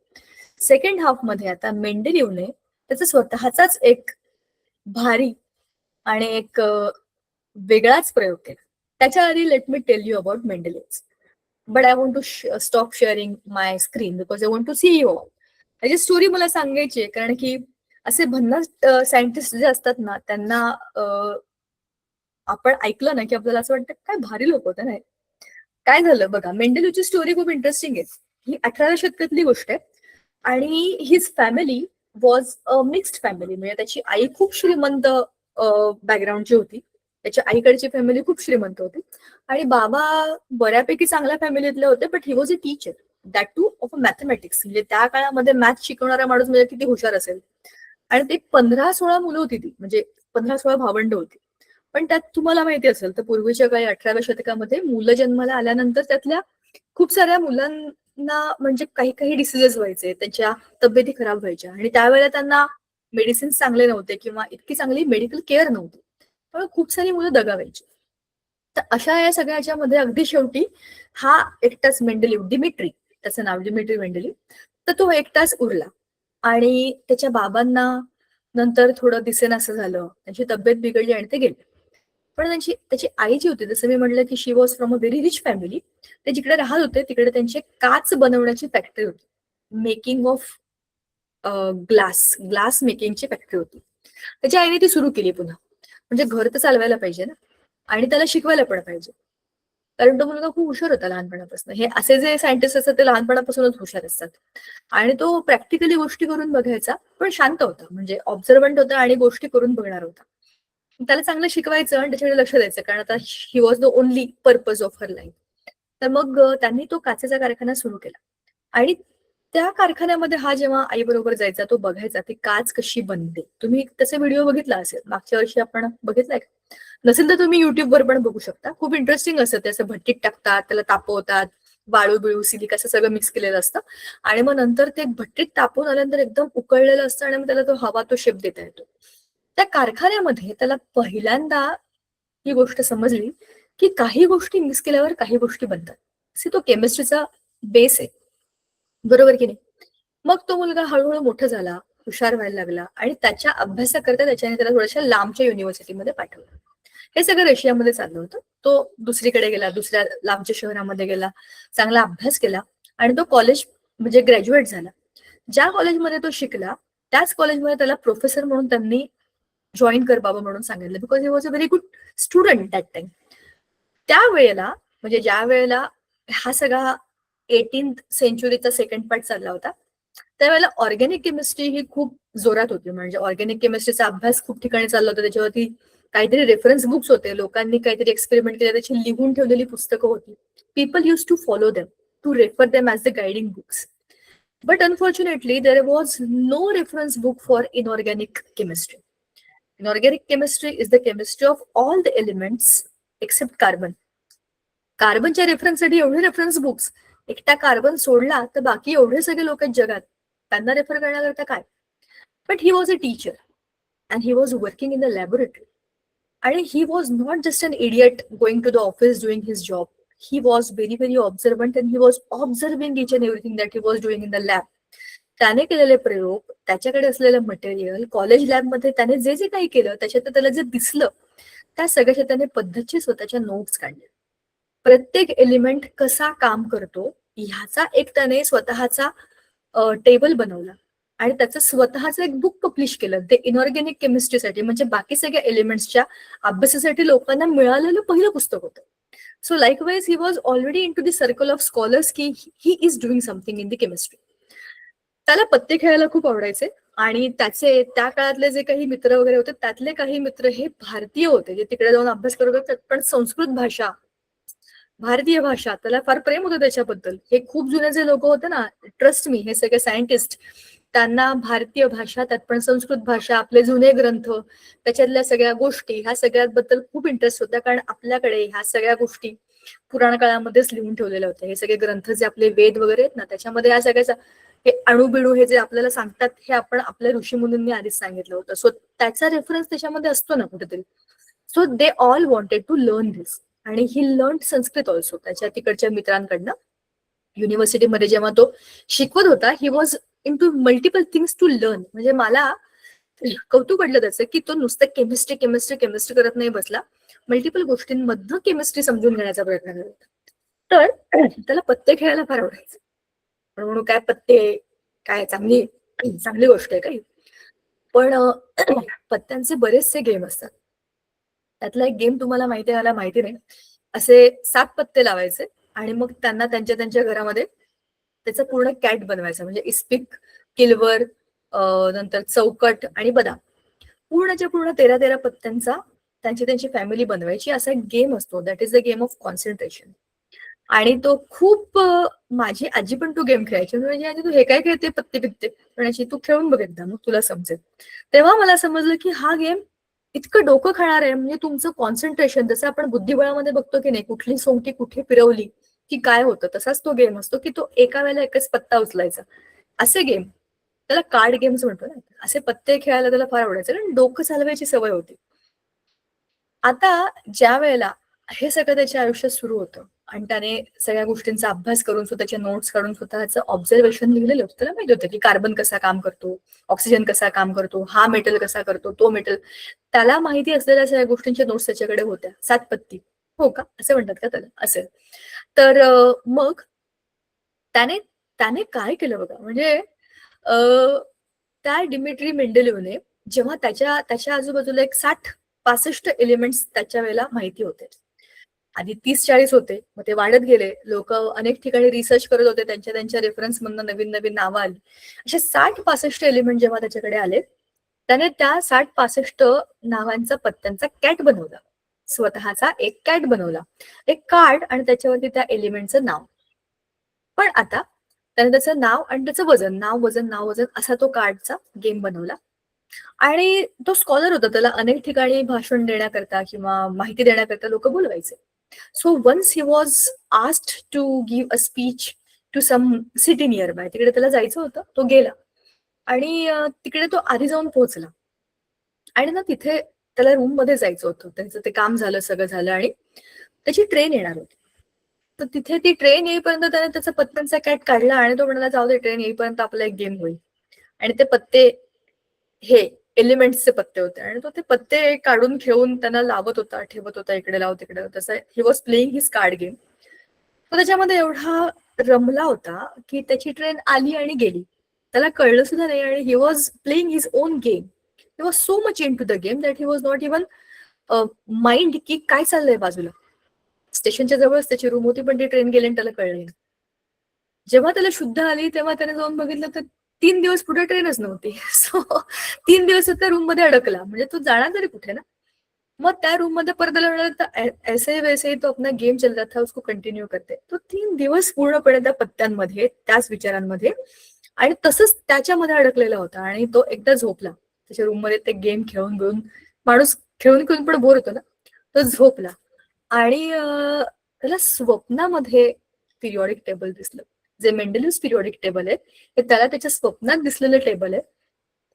[SPEAKER 1] सेकंड हाफ मध्ये आता मेंडेलिव्हने त्याचा स्वतःचाच एक भारी आणि एक वेगळाच प्रयोग केला. त्याच्या आधी let me tell you about Mendeleev. But I want to stop sharing my screen because I want to see you all. त्याची स्टोरी मला सांगायची आहे, कारण की असे भन्नाट सायंटिस्ट जे असतात ना, त्यांना आपण ऐकलं ना की आपल्याला असं वाटतं काय भारी लोक होते ना. काय झालं बघा, मेंडेलिव्हची स्टोरी खूप इंटरेस्टिंग आहे. ही 18व्या शतकातली गोष्ट आहे आणि his family was a mixed family. म्हणजे त्याची आई खूप श्रीमंत बॅकग्राऊंडची होती, त्याच्या आईकडची फॅमिली खूप श्रीमंत होती आणि बाबा बऱ्यापैकी चांगल्या फॅमिलीतले होते, but he was a teacher, that two of mathematics. म्हणजे त्या काळामध्ये मॅथ शिकवणारा माणूस म्हणजे किती हुशार असेल. आणि ते 15-16 मुलं होती ती, म्हणजे 15-16 भावंड होती. पण त्यात तुम्हाला माहिती असेल तर पूर्वीच्या काही 18व्या शतकामध्ये मुलं जन्माला आल्यानंतर त्यातल्या खूप साऱ्या मुलांना म्हणजे काही काही डिसिजेस व्हायचे, त्यांच्या तब्येती खराब व्हायच्या आणि त्यावेळेला त्यांना मेडिसिन्स चांगले नव्हते किंवा इतकी चांगली मेडिकल केअर नव्हती, त्यामुळे खूप सारी मुलं दगावायची. तर अशा या सगळ्याच्या मध्ये अगदी शेवटी हा एकटाच मेंडेलिव्ह, डिमिट्री त्याचं नाव, डिमिट्री मेंडेलिव्ह, तर तो एकटाच उरला आणि त्याच्या बाबांना नंतर थोडं दिसेनासं झालं, त्यांची तब्येत बिघडली आणि ते गेले. पण त्याची आई जी होती, जसं मी म्हटलं की she was from a very rich family. ते जिकडे राहत होते तिकडे त्यांची काच बनवण्याची फॅक्टरी होती, मेकिंग ऑफ ग्लास मेकिंगची फॅक्टरी होती. त्याच्या आईने ती सुरू केली पुन्हा, म्हणजे घर तर चालवायला पाहिजे ना आणि त्याला शिकवायला पण पाहिजे, कारण तो मुलगा खूप हुशार होता लहानपणापासून. हे असे जे सायंटिस्ट असतात ते लहानपणापासूनच हुशार असतात आणि तो प्रॅक्टिकली गोष्टी करून बघायचा, पण शांत होता, म्हणजे ऑब्झर्वंट होता आणि गोष्टी करून बघणार होता. त्याला चांगलं शिकवायचं आणि त्याच्याकडे लक्ष द्यायचं, कारण आता he was the only purpose of her life. तर मग त्यांनी तो काचेचा कारखाना सुरू केला आणि त्या कारखान्यामध्ये हा जेव्हा आई बरोबर जायचा, तो बघायचा ती काच कशी बनते. तुम्ही तसे व्हिडिओ बघितला असेल, मागच्या वर्षी आपण बघितलाय का? नसेल तर तुम्ही युट्यूबवर पण बघू शकता. खूप इंटरेस्टिंग असतं ते. असं भट्टीत टाकतात, त्याला तापवतात, वाळू बिळू सिलिका असं सगळं मिक्स केलेलं असतं आणि मग नंतर ते भट्टीत तापवून आल्यानंतर एकदम उकळलेलं असतं आणि मग त्याला तो हवा, तो शेप देता येतो. त्या कारखान्यामध्ये त्याला पहिल्यांदा ही गोष्ट समजली की काही गोष्टी मिक्स केल्यावर काही गोष्टी बनतात. असे तो केमिस्ट्रीचा बेस आहे, बरोबर की नाही. मग तो मुलगा हळूहळू मोठा झाला, हुशार व्हायला लागला आणि त्याच्या अभ्यासाकरता त्याच्याने त्याला थोड्याशा लांबच्या युनिव्हर्सिटीमध्ये पाठवलं. हे सगळं रशियामध्ये चाललं होतं. तो दुसरीकडे गेला, दुसऱ्या लांबच्या शहरामध्ये गेला, चांगला अभ्यास केला आणि तो कॉलेज म्हणजे ग्रॅज्युएट झाला. ज्या कॉलेजमध्ये तो शिकला त्याच कॉलेजमध्ये त्याला प्रोफेसर म्हणून त्यांनी जॉईन कर बाबा म्हणून सांगितलं, because he was a very good student that time. त्यावेळेला म्हणजे ज्या वेळेला हा सगळा 18th सेंचुरीचा सेकंड पार्ट चालला होता, त्यावेळेला ऑर्गॅनिक केमिस्ट्री ही खूप जोरात होती. म्हणजे ऑर्गॅनिक केमिस्ट्रीचा अभ्यास खूप ठिकाणी चालला होता, त्याच्यावरती काहीतरी रेफरन्स बुक्स होते, लोकांनी काहीतरी एक्सपेरिमेंट केले, त्याची लिहून ठेवलेली पुस्तकं होती. People use to follow them, to refer them as the guiding books. But unfortunately, there was no reference book for inorganic chemistry. Inorganic chemistry is the chemistry of all the elements except carbon. कार्बनच्या रेफरन्ससाठी एवढे reference books, एकटा carbon सोडला तर बाकी एवढे सगळे लोक आहेत जगात, त्यांना रेफर करण्याकरता काय. But he was a teacher and he was working in the laboratory. आणि he was not just an idiot going to the office doing his job. He was very, very observant and he was observing each and everything that he was doing in the lab. त्याने केलेले प्रयोग, त्याच्याकडे असलेलं material, college लॅबमध्ये त्याने जे जे काही केलं त्याच्यात त्याला जे दिसलं त्या सगळ्याच्या त्याने पद्धतशीर स्वतःच्या नोट्स काढल्या. प्रत्येक एलिमेंट कसा काम करतो ह्याचा एक त्याने स्वतःचा टेबल बनवला आणि त्याचं स्वतःचं एक बुक पब्लिश केलं ते इनऑर्गॅनिक केमिस्ट्रीसाठी, म्हणजे बाकी सगळ्या एलिमेंट्सच्या अभ्यासासाठी लोकांना मिळालेलं पहिलं पुस्तक होतं. So likewise he was already in to the circle of scholars की he is doing something in the chemistry. त्याला पत्ते खेळायला खूप आवडायचे आणि त्याचे त्या काळातले जे काही मित्र वगैरे होते त्यातले काही मित्र हे भारतीय होते जे तिकडे जाऊन अभ्यास करत होते, पण संस्कृत भाषा, भारतीय भाषा, त्याला फार प्रेम होतं त्याच्याबद्दल. हे खूप जुने जे लोक होते ना, ट्रस्ट मी, हे सगळे सायंटिस्ट, त्यांना भारतीय भाषा, त्यात पण संस्कृत भाषा, आपले जुने ग्रंथ, त्याच्यातल्या सगळ्या गोष्टी, ह्या सगळ्याबद्दल खूप इंटरेस्ट होता. कारण आपल्याकडे ह्या सगळ्या गोष्टी पुराण काळामध्येच लिहून ठेवलेल्या होत्या. हे सगळे ग्रंथ जे आपले वेद वगैरे आहेत ना, त्याच्यामध्ये ह्या सगळ्याचा हे अणुबिणू हे जे आपल्याला सांगतात हे आपण आपल्या ऋषीमुनींनी आधीच सांगितलं होतं. सो त्याचा रेफरन्स त्याच्यामध्ये असतो ना कुठेतरी. So they all wanted to learn this आणि ही लर्न संस्कृत ऑल्सो त्याच्या तिकडच्या मित्रांकडनं. युनिव्हर्सिटीमध्ये जेव्हा तो शिकवत होता, he was into multiple things to learn. म्हणजे मला कौतुक वाटलं त्याचं की तो नुसतं केमिस्ट्री केमिस्ट्री केमिस्ट्री करत नाही बसला, मल्टिपल गोष्टींमधनं केमिस्ट्री समजून घेण्याचा प्रयत्न करत होता. तर त्याला पत्ते खेळायला फार आवडायचं. पण म्हणून काय पत्ते काय चांगली चांगली गोष्ट आहे काही, पण पत्त्यांचे बरेचसे गेम असतात. त्यातला एक गेम तुम्हाला माहिती आहे मला माहिती नाही. असे 7 पत्ते लावायचे आणि मग त्यांना त्यांच्या त्यांच्या घरामध्ये त्याचं पूर्ण कॅट बनवायचं, म्हणजे इस्पिक, किलवर, नंतर चौकट आणि बदाम, पूर्णच्या पूर्ण 13-13 पत्त्यांचा त्यांची त्यांची फॅमिली बनवायची. असा एक गेम असतो, that is the game of concentration. आणि तो खूप माझी आजी पण तो गेम खेळायची. म्हणजे आजी तू हे काय खेळते पत्ते पित्ते, पण तू खेळून बघ एकदा मग तुला समजेल. तेव्हा मला समजलं की हा गेम इतकं डोकं खाणार आहे. म्हणजे तुमचं कॉन्सन्ट्रेशन, जसं आपण बुद्धिबळामध्ये बघतो की नाही, कुठली सोंगटी कुठे फिरवली की काय होतं, तसाच तो गेम असतो की तो एका वेळेला एकच पत्ता उचलायचा. असे गेम, त्याला कार्ड गेम्स म्हणतो ना, असे पत्ते खेळायला त्याला फार आवडायचं कारण डोकं चालवायची सवय होती. आता ज्या वेळेला हे सगळं त्याच्या आयुष्यात सुरू होतं आणि त्याने सगळ्या गोष्टींचा अभ्यास करून स्वतःच्या नोट्स काढून स्वतःचं ऑब्झर्वेशन लिहिलेलं होतं. त्याला माहिती होतं की कार्बन कसा काम करतो, ऑक्सिजन कसा काम करतो, हा मेटल कसा करतो, तो मेटल, त्याला माहिती असलेल्या सगळ्या गोष्टींच्या नोट्स त्याच्याकडे होत्या. 7 पत्ती, हो का असं म्हणतात का त्याला, असेल तर मग त्याने त्याने काय केलं बघा, म्हणजे त्या डिमिट्री मेंडेलिव्हने जेव्हा त्याच्या आजूबाजूला एक 60-65 एलिमेंट्स त्याच्या वेळेला माहिती होते. आधी 30-40 होते, मग ते वाढत गेले. लोक अनेक ठिकाणी रिसर्च करत होते, त्यांच्या त्यांच्या रेफरन्स मधनं नवीन नवीन नावं आली. असे 60-65 एलिमेंट जेव्हा त्याच्याकडे आले, त्याने त्या 60-65 नावांचा पत्त्यांचा कॅट बनवला. स्वतःचा एक कॅट बनवला, एक कार्ड आणि त्याच्यावरती त्या एलिमेंटचं नाव. पण आता त्याने त्याचं नाव आणि त्याचं वजन, नाव वजन असा तो कार्डचा गेम बनवला. आणि तो स्कॉलर होता, त्याला अनेक ठिकाणी भाषण देण्याकरता किंवा माहिती देण्याकरता लोक बोलवायचे. So once he was asked to give a speech to some city nearby, तिकडे त्याला जायचं होतं, तो गेला आणि तिकडे तो आधी जाऊन पोहोचला आणि ना तिथे त्याला रूम मध्ये जायचं होतं, त्यांचं ते काम झालं, सगळं झालं आणि त्याची ट्रेन येणार होती. तर तिथे ती ट्रेन येईपर्यंत त्याने त्याचा पत्त्यांचा कॅट काढला आणि तो म्हणाला जाऊ दे, ट्रेन येईपर्यंत आपला एक गेम होईल. आणि ते पत्ते हे एलिमेंट्सचे पत्ते होते आणि तो ते पत्ते काढून घेऊन त्यांना लावत होता, ठेवत होता, इकडे लाव तिकडे, तसं ही was playing his card game. तो त्याच्यामध्ये एवढा रमला होता की त्याची ट्रेन आली आणि गेली, त्याला कळलं सुद्धा नाही. आणि he was playing his own game. He was so much in to the game that he was not even mind की काय चाललंय बाजूला. स्टेशनच्या जवळच त्याची रूम होती, पण ती ट्रेन गेली आणि त्याला कळलं नाही. जेव्हा त्याला शुद्ध आली तेव्हा त्याने जाऊन बघितलं तर 3 दिवस पुढे ट्रेनच नव्हती. सो 3 दिवस त्या रूम मध्ये अडकला. म्हणजे तो जाणार तरी कुठे ना. मग त्या रूम मध्ये परत आला, म्हणाला ऐसे वैसे तो अपना गेम चल रहा था उसको कंटिन्यू करते. तो 3 दिवस पूर्णपणे त्या पत्त्यांमध्ये, त्याच विचारांमध्ये आणि तसंच त्याच्यामध्ये अडकलेला होता. आणि तो एकदा झोपला त्याच्या रूम मध्ये, ते गेम खेळून घेऊन, माणूस खेळून खेळून पण बोर होतो ना, तो झोपला आणि त्याला स्वप्नामध्ये पिरियॉडिक टेबल दिसलं, जे मेंडेलिव्ह पिरियॉडिक टेबल आहे, हे त्याला त्याच्या स्वप्नात दिसलेलं टेबल आहे.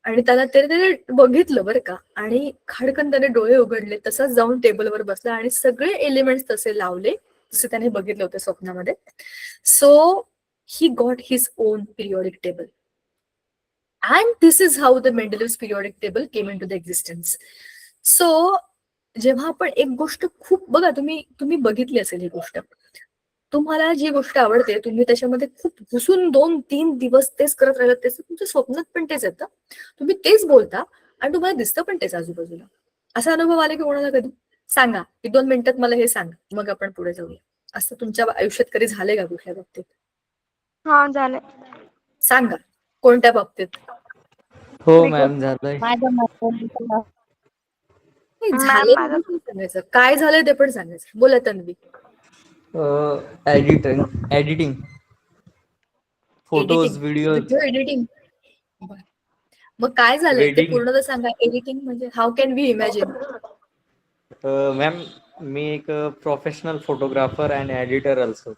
[SPEAKER 1] आणि त्याला त्याने बघितलं बरं का, आणि खाडकन त्याने डोळे उघडले, तसाच जाऊन टेबलवर बसला आणि सगळे एलिमेंट्स तसे लावले जसे त्याने बघितले होते स्वप्नामध्ये. So he got his own periodic table and this is how the Mendeleev periodic table came in to the existence. So जेव्हा आपण एक गोष्ट खूप, बघा तुम्ही बघितली असेल ही गोष्ट, तुम्हाला जी गोष्ट आवडते तुम्ही त्याच्यामध्ये खूप घुसून 2-3 दिवस तेच करत राहिलं, त्याचं तुमच्या स्वप्नात पण तेच येतं. तुम्ही तेच बोलता आणि तुम्हाला दिसतं पण तेच आजूबाजूला. असा अनुभव आला की कोणाला कधी? सांगा, 1-2 मिनिटात मला हे सांगा. मग आपण पुढे जाऊया. असं तुमच्या आयुष्यात कधी झालंय का कुठल्या बाबतीत?
[SPEAKER 4] हा झालं.
[SPEAKER 1] सांगा. कोणत्या बाबतीत?
[SPEAKER 2] हो मॅम, झालंय.
[SPEAKER 5] माझ्या मैत्रिणीचं
[SPEAKER 1] नाही,
[SPEAKER 4] मॅम
[SPEAKER 1] झालंय
[SPEAKER 4] माझं
[SPEAKER 1] म्हणून नाही सांगायचं. काय झालंय ते पण सांगायचं. बोला Tanvi.
[SPEAKER 2] Editing photos,
[SPEAKER 1] editing,
[SPEAKER 2] videos,
[SPEAKER 1] video editing. मग काय झालंय ते
[SPEAKER 2] वेडिंग.
[SPEAKER 1] पूर्ण तर सांगा. एडिटिंग म्हणजे how can we imagine?
[SPEAKER 2] Ma'am, मी एक professional photographer and editor also.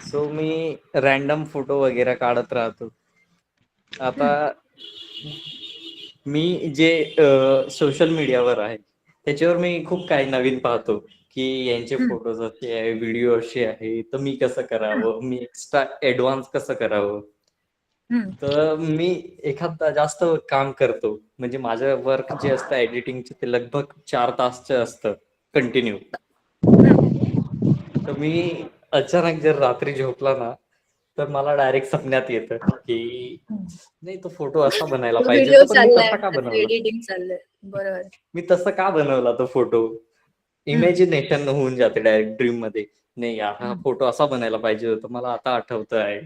[SPEAKER 2] So मी रॅन्डम फोटो वगैरे काढत राहतो. आता मी जे सोशल मीडियावर आहे त्याच्यावर मी खूप काही नवीन पाहतो की यांचे फोटोज असे आहे, व्हिडिओ असे आहे, तर मी कसं करावं, मी एक्स्ट्रा ऍडव्हान्स कसं करावं. तर मी एखादा जास्त काम करतो, म्हणजे माझं वर्क जे असतं एडिटिंगचे ते लगभग 4 तासचं असतं कंटिन्यू. तर मी अचानक जर रात्री झोपला ना तर मला डायरेक्ट सपन्यात येतं की नाही, तो फोटो असा बनायला पाहिजे
[SPEAKER 1] व्हिडिओ
[SPEAKER 2] होता, पण मी
[SPEAKER 1] चाललाय,
[SPEAKER 2] तसा का बनवला,
[SPEAKER 1] एडिटिंग चाललंय. बरोबर.
[SPEAKER 2] मी तसं का बनवला तो फोटो. इमॅजिनेशन होऊन जाते डायरेक्ट ड्रीम मध्ये. नाही यार, हा फोटो असा बनायला पाहिजे होता, मला आता आठवतं आहे.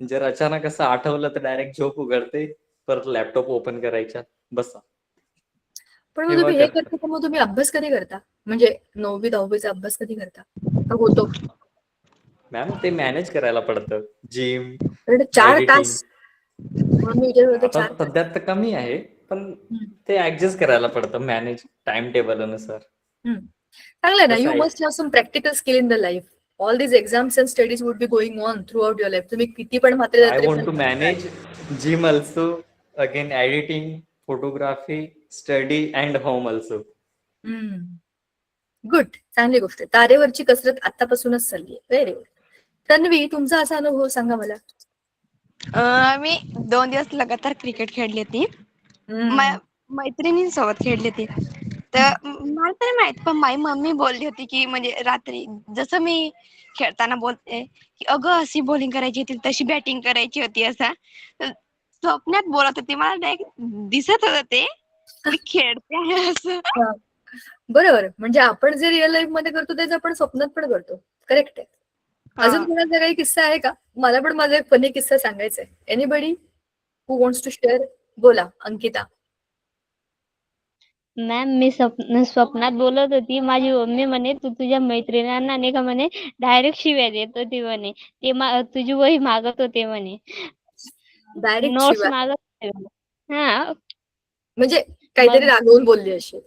[SPEAKER 2] जर अचानक असं आठवलं तर डायरेक्ट झोप उघडते, परत लॅपटॉप ओपन करायचा, बसा.
[SPEAKER 1] पण मग
[SPEAKER 2] तेव्हा
[SPEAKER 1] तुम्ही हे
[SPEAKER 2] करता.
[SPEAKER 1] करता तर मग तुम्ही अभ्यास कधी करता? म्हणजे 9वी 10वीचा अभ्यास कधी करता? का होतो?
[SPEAKER 2] मॅम, ते मॅनेज करायला पडतं. जिम,
[SPEAKER 1] कारण 4
[SPEAKER 2] एडिटिंग.
[SPEAKER 1] तास म्हणून मी विचारत होते
[SPEAKER 2] आता
[SPEAKER 1] 4 तास.
[SPEAKER 2] सध्या तर कमी आहे, पण ते ऍडजस्ट करायला पडतं मॅनेज टाइम टेबल अनुसार.
[SPEAKER 1] चांगलं ना.
[SPEAKER 2] कसं
[SPEAKER 1] यू
[SPEAKER 2] आहे,
[SPEAKER 1] must have some practical skill in the life. All these exams and studies would be going on throughout your life. तुम्ही किती पण म्हातारे झाले
[SPEAKER 2] आय
[SPEAKER 1] तरी
[SPEAKER 2] वॉन्ट
[SPEAKER 1] पण
[SPEAKER 2] to manage gym also, again editing, photography, study and home also.
[SPEAKER 1] Good. चांगली गोष्ट आहे. तारेवरची कसरत आतापासूनच चालली आहे. Very good. तन्वी, तुमचा असा अनुभव सांगा मला.
[SPEAKER 4] मी 2 दिवस लगातार क्रिकेट खेळली होती. मैत्रिणींसोबत खेळली होती. तर मला तरी माहित, पण माझी मम्मी बोलली होती की म्हणजे रात्री जसं मी खेळताना बोलते की अगं अशी बॉलिंग करायची होती, तशी बॅटिंग करायची होती, असा स्वप्नात बोलत होती. मला डायरेक्ट दिसत होतं ते मी खेळते आहे असं.
[SPEAKER 1] बरोबर. म्हणजे आपण जे रिअल लाईफ मध्ये करतो तेच आपण स्वप्नात पण करतो. करेक्ट आहे. अजून कोणाचा काही किस्सा आहे का? मला पण माझा एक फनी किस्सा सांगायचा आहे. Anybody who wants to share? बोला, अंकिता.
[SPEAKER 5] मॅम, मी स्वप्नात बोलत होती. माझी मम्मी म्हणे तू तुझ्या मैत्रिणींना नाही का म्हणे डायरेक्ट शिव्या देत होती म्हणे. ते तुझी वही मागत होते म्हणे,
[SPEAKER 1] डायरेक्ट
[SPEAKER 5] नोट्स
[SPEAKER 1] शिवाय
[SPEAKER 5] मागत होते म्हणे. हा,
[SPEAKER 1] म्हणजे काहीतरी
[SPEAKER 5] मग
[SPEAKER 1] रागवून बोलली अशी.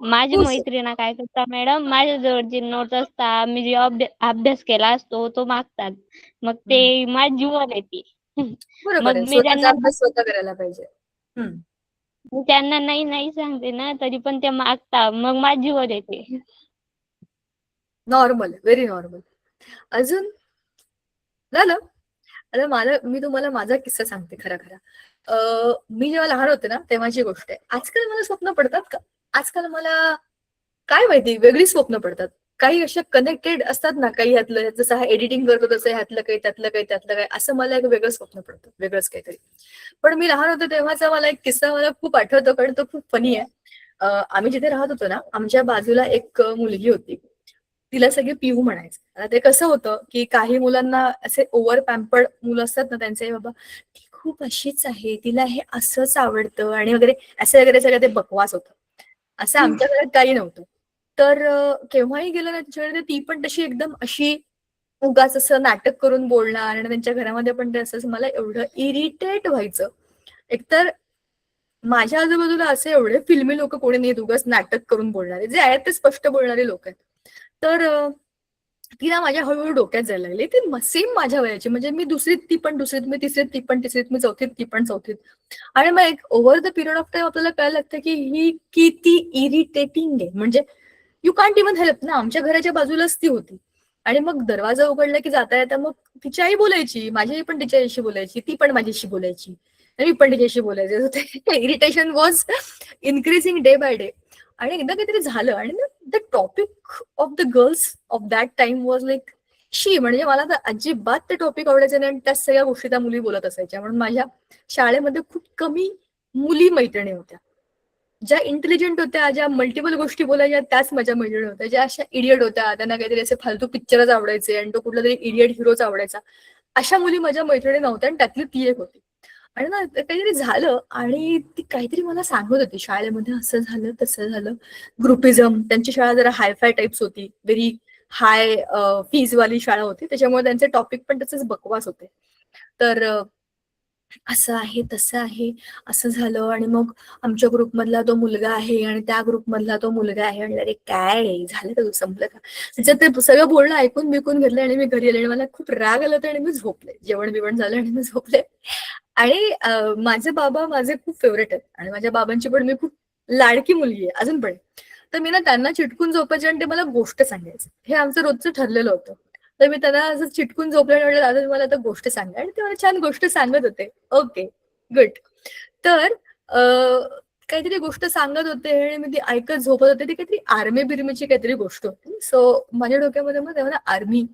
[SPEAKER 5] माझी
[SPEAKER 1] तू
[SPEAKER 5] मैत्रिणी काय करतात मॅडम, माझ्याजवळ जे नोट्स असतात, मी जे अभ्यास केला असतो तो मागतात. मग ते माझ्या जीवावर येते.
[SPEAKER 1] बरोबर
[SPEAKER 5] मग
[SPEAKER 1] आहे.
[SPEAKER 5] मी
[SPEAKER 1] स्वतःचा अभ्यास स्वतः करायला पाहिजे.
[SPEAKER 5] त्यांना नाही नाही सांगते ना, तरी पण ते मागतात, मग माझ्या जीवावर येते.
[SPEAKER 1] Normal, very normal. अजून झालं. आता मी तुम्हाला माझा किस्सा सांगते खरा खरा. मी जेव्हा लहान होते ना तेव्हाची गोष्ट आहे. आजकाल मला स्वप्न पडतात का? आजकाल मला काय माहिती वेगळी स्वप्न पडतात. काही अशा कनेक्टेड असतात ना, काही ह्यातलं जसं हा एडिटिंग करतो तसं ह्यातलं काही त्यातलं काही त्यातलं काही, असं मला एक वेगळं स्वप्न पडतं, वेगळंच काहीतरी. पण मी लहान होते तेव्हाचा मला एक किस्सा मला खूप आठवतो, कारण तो खूप फनी आहे. आम्ही जिथे राहत होतो ना, आमच्या बाजूला एक मुलगी होती. तिला सगळे पिहू म्हणायचे. आता ते कसं होतं की काही मुलांना असे ओव्हर पॅम्पर्ड मुलं असतात ना, त्यांचे बाबा ती खूप अशीच आहे, तिला हे असंच आवडतं आणि वगैरे असं वगैरे सगळं ते बकवास होतं. असं आमच्या घरात काही नव्हतं. तर केव्हाही गेलं ना तिच्याकडे, ती पण तशी एकदम अशी उगाच असं नाटक करून बोलणार आणि त्यांच्या घरामध्ये पण ते असं मला एवढं इरिटेट व्हायचं. एकतर माझ्या आजूबाजूला असे एवढे फिल्मी लोक कोणी नाहीत उगाच नाटक करून बोलणारे, जे आहेत ते स्पष्ट बोलणारे लोक आहेत. तर ती ना माझ्या हळूहळू डोक्यात जायला लागली. ती सेम माझ्या वयाची, म्हणजे मी दुसरीत ती पण दुसरीत, मी तिसरीत ती पण तिसरीत, मी चौथीत ती पण चौथीत. आणि मग एक over the period of time आपल्याला कळायला लागतं की ही किती इरिटेटिंग आहे. म्हणजे यू कांट इव्हन हेल्प ना. आमच्या घराच्या बाजूलाच ती होती. आणि मग दरवाजा उघडला की जाता येता मग तिची आई बोलायची, माझी आई पण तिच्या आईशी बोलायची, ती पण माझ्याशी बोलायची, मी पण तिच्याशी बोलायचे. Irritation was increasing day by day. आणि एकदा काहीतरी झालं आणि the topic of the girls of that time was like she, म्हणजे मला तर अजिबात ते टॉपिक आवडायचे नाही आणि त्या सगळ्या गोष्टी त्या मुली बोलत असायच्या. म्हणून माझ्या शाळेमध्ये खूप कमी मुली मैत्रिणी होत्या. ज्या इंटेलिजंट होत्या, ज्या मल्टिपल गोष्टी बोलायच्या, त्याच माझ्या मैत्रिणी होत्या. ज्या अशा इडियट होत्या, त्यांना काहीतरी असे फालतू पिक्चरच आवडायचे आणि तो कुठला तरी इडियट हिरोच आवडायचा, अशा मुली माझ्या मैत्रिणी नव्हत्या आणि त्यातली ती एक होती. आणि ना काहीतरी झालं आणि ती काहीतरी मला सांगत होती शाळेमध्ये असं झालं तसं झालं, ग्रुपिझम. त्यांची शाळा जरा हायफाय टाइप्स होती, व्हेरी हाय फीज वाली शाळा होती, त्याच्यामुळे त्यांचे टॉपिक पण तसेच बकवास होते. तर असं आहे तसं आहे असं झालं आणि मग आमच्या ग्रुपमधला तो मुलगा आहे आणि त्या ग्रुपमधला तो मुलगा आहे. आणि अरे काय झालं का, संपलं का? त्याच्यात ते सगळं बोलणं ऐकून बिकून घेतलं आणि मी घरी आले आणि मला खूप राग आला होता आणि मी झोपले. जेवण बिवण झालं आणि मी झोपले. आणि माझे बाबा माझे खूप फेवरेट आहेत आणि माझ्या बाबांची पण मी खूप लाडकी मुलगी आहे अजून पण. तर मी ना त्यांना चिटकून झोपायचे आणि ते मला गोष्ट सांगायचे. हे आमचं रोजचं ठरलेलं होतं. तर मी त्यांना असं चिटकून झोपलं आणि म्हटलं दादा मला आता गोष्ट सांगा, आणि ते मला छान गोष्ट सांगत होते. Okay good. तर काहीतरी गोष्ट सांगत होते आणि मी ती ऐकत झोपत होते. ती काहीतरी आर्मी बिर्मीची काहीतरी गोष्ट होती. सो माझ्या डोक्यामध्ये मग तेव्हा आर्मी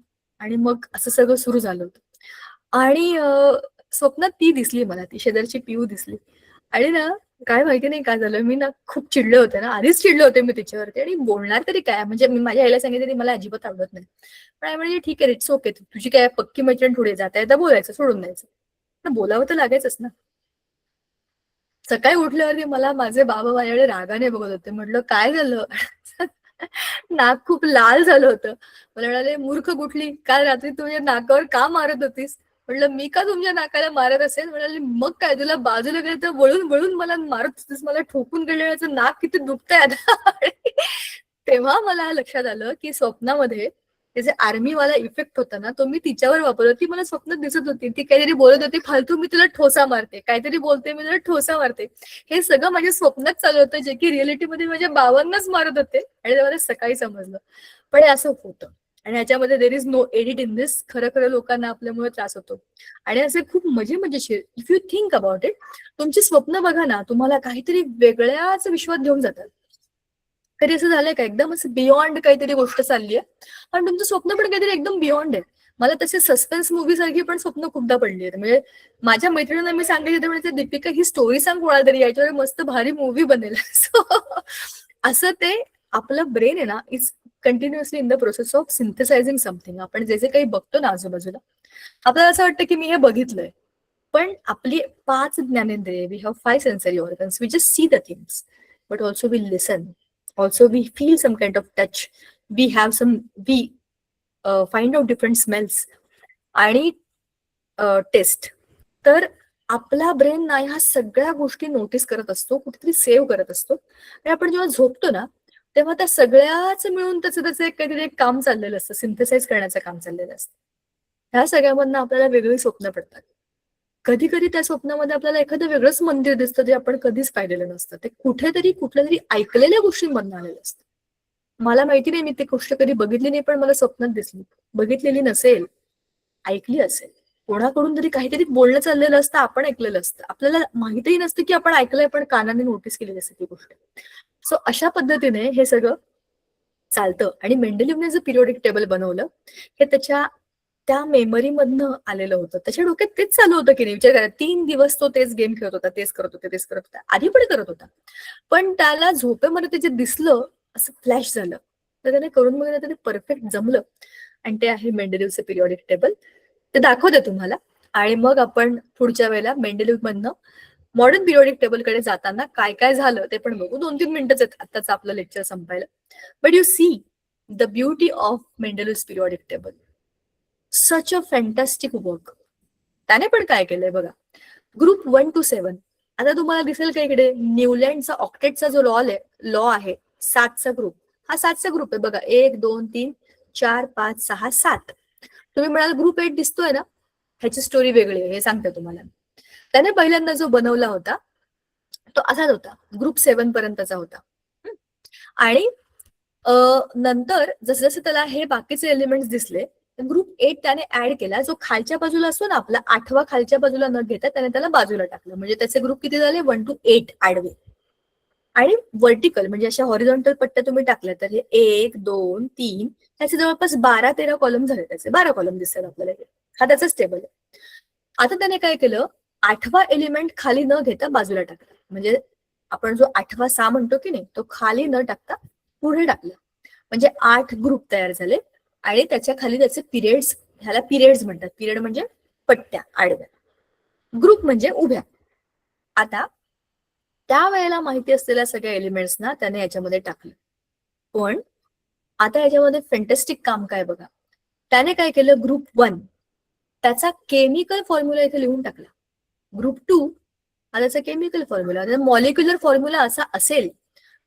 [SPEAKER 1] आणि मग असं सगळं सुरू झालं होतं. आणि स्वप्नात ती दिसली मला, ती शेजारची पिऊ दिसली. आणि ना काय माहिती नाही काय झालं, मी ना खूप चिडले होते ना, आधीच चिडले होते मी तिच्यावरती. आणि बोलणार तरी काय, म्हणजे मी माझ्या आईला सांगितलं तरी मला अजिबात आवडत नाही. पण आई म्हणजे ठीक आहे, इट्स ओके, तुझी काय पक्की मैत्रीण थोडी जाता येता बोलायचं, सोडून द्यायचं. पण बोलावं तर लागायचंच ना. सकाळी उठल्यावरती मला माझे बाबा माझ्याकडे रागाने बघत होते. म्हटलं काय झालं? नाक खूप लाल झालं होतं. मला म्हणाले मूर्ख कुठली, काल रात्री तुझ्या नाकावर का मारत होतीस? म्हटलं मी का तुमच्या नाकाला मारत असेल? म्हणाले मग काय, तुला बाजूला गेलं तर वळून वळून मला मारत होतीस, मला ठोकून गेल्याचं नाक किती दुखतंय आता. तेव्हा मला लक्षात आलं की स्वप्नामध्ये त्याचे आर्मीवाला इफेक्ट होता ना, तो मी तिच्यावर वापरला. ती मला स्वप्नात दिसत होती, ती काहीतरी बोलत होती फालतू, मी तुला ठोसा मारते, काहीतरी बोलते मी तुला ठोसा मारते. हे सगळं माझ्या स्वप्नात चालू होतं, जे की रिअलिटीमध्ये माझ्या बाबांनाच मारत होते. आणि ते मला सकाळी समजलं. पण हे असं होतं आणि ह्याच्यामध्ये there is no edit in this. खरं खरं लोकांना आपल्यामुळे त्रास होतो. आणि असे खूप मजेशीर, if you think about it, तुमची स्वप्न बघा ना, तुम्हाला काहीतरी वेगळ्याच विश्वात घेऊन जातात. कधी असं झालंय का, एकदम असं बियॉन्ड काहीतरी गोष्ट चालली आहे आणि तुमचं स्वप्न पण काहीतरी एकदम बियॉन्ड आहे. मला तसे सस्पेन्स मूवी सारखी पण स्वप्न खूपदा पडली आहेत. म्हणजे माझ्या मैत्रिणींना मी सांगितलं म्हणजे दीपिका ही स्टोरी सांग कोणाला तरी, याच्यावर मस्त भारी मूवी बनेल. सो असं ते आपलं ब्रेन आहे ना, is continuously in the process of synthesising something. आपण जे जे काही बघतो ना आजूबाजूला, आपल्याला असं वाटतं की मी हे बघितलंय. पण आपली 5 ज्ञानेंद्रिये, we have 5 sensory organs, we just see the things, but also we listen. Also, we feel some kind of touch. We find out different smells आणि टेस्ट. तर आपला ब्रेन ना ह्या सगळ्या गोष्टी नोटीस करत असतो, कुठेतरी सेव्ह करत असतो. आणि आपण जेव्हा झोपतो ना, तेव्हा त्या सगळ्याच मिळून त्याचं काहीतरी एक काम चाललेलं असतं, सिंथेसाइज करण्याचं काम चाललेलं असतं. ह्या सगळ्यामधनं आपल्याला वेगळी स्वप्न पडतात. कधी कधी त्या स्वप्नामध्ये आपल्याला एखादं वेगळंच मंदिर दिसतं, जे आपण कधीच पाहिलेलं नसतं. ते कुठल्या तरी ऐकलेल्या गोष्टींमधून आलेलं असतं. मला माहिती नाही, मी ती गोष्ट कधी बघितली नाही, पण मला स्वप्नात दिसली. बघितलेली नसेल, ऐकली असेल. कोणाकडून तरी काहीतरी बोलणं चाललेलं असतं, आपण ऐकलेलं असतं. आपल्याला माहितीही नसतं की आपण ऐकलंय, पण कानाने नोटीस केलेली असते ती गोष्ट. सो अशा पद्धतीने हे सगळं चालतं. आणि मेंडेलिव्हने जे पिरियोडिक टेबल बनवलं, हे त्याच्या त्या मेमरीमधनं आलेलं होतं. त्याच्या डोक्यात तेच चालू होतं की नाही, विचार करा, 3 दिवस तो तेच गेम खेळत होता, तेच करत होता, आधी पण करत होता. पण त्याला झोपेमध्ये ते जे दिसलं, असं फ्लॅश झालं, तर त्याने करून बघितलं, तर ते परफेक्ट जमलं. आणि ते आहे मेंडेलिव्हचं पिरियोडिक टेबल. ते दाखवते तुम्हाला. आणि मग आपण पुढच्या वेळेला मेंडेलिव्ह मधनं मॉडर्न पिरियोडिक टेबल कडे जाताना काय काय झालं ते पण बघू. 2-3 मिनिटच आहेत आत्ताच आपलं लेक्चर संपायला. But you see the beauty of Mendeleev's periodic table. Such a fantastic work. त्याने पण काय केलंय बघा, ग्रुप 1 to 7. आता तुम्हाला दिसेल का इकडे न्यूलँडचा ऑक्टेटचा जो लॉ आहे, 7चा ग्रुप. हा 7चा ग्रुप आहे बघा, 1 2 3 4 5 6 7. तुम्ही म्हणाल ग्रुप 8 दिसतोय ना, ह्याची स्टोरी वेगळी आहे, हे सांगते तुम्हाला. त्याने पहिल्यांदा जो बनवला होता तो असाच होता, ग्रुप 7 पर्यंतचा होता. आणि नंतर जसं जसं त्याला हे बाकीचे एलिमेंट्स दिसले, ग्रुप 8 त्याने ऍड केला. जो खालच्या बाजूला असतो ना आपला 8वा, खालच्या बाजूला न घेता त्याने त्याला बाजूला टाकलं. म्हणजे त्याचे ग्रुप किती झाले, 1 to 8 आडवे. आणि व्हर्टिकल म्हणजे अशा हॉरिझॉन्टल पट्ट्या तुम्ही टाकल्या तर हे 1, 2, 3 त्याचे जवळपास 12-13 कॉलम झाले, त्याचे 12 कॉलम दिसतात आपल्याला इथे. हा त्याचाच टेबल आहे. आता त्याने काय केलं, 8वा एलिमेंट खाली न घेता बाजूला टाकला. म्हणजे आपण जो 8वा सा म्हणतो की नाही, तो खाली न टाकता पुढे टाकला. म्हणजे 8 ग्रुप तयार झाले आणि त्याच्या खाली त्याचे पिरियड्स, ह्याला पिरियड्स म्हणतात. पिरियड म्हणजे पट्ट्या आडव्या, ग्रुप म्हणजे उभ्या. आता त्यावेळेला माहिती असलेल्या सगळ्या एलिमेंट्सना त्याने याच्यामध्ये टाकलं. पण आता याच्यामध्ये फॅन्टॅस्टिक काम काय बघा, त्याने काय केलं, ग्रुप 1 त्याचा केमिकल फॉर्म्युला इथे लिहून टाकला. ग्रुप 2 हा त्याचा केमिकल फॉर्म्युला, मॉलिक्युलर फॉर्म्युला असा असेल,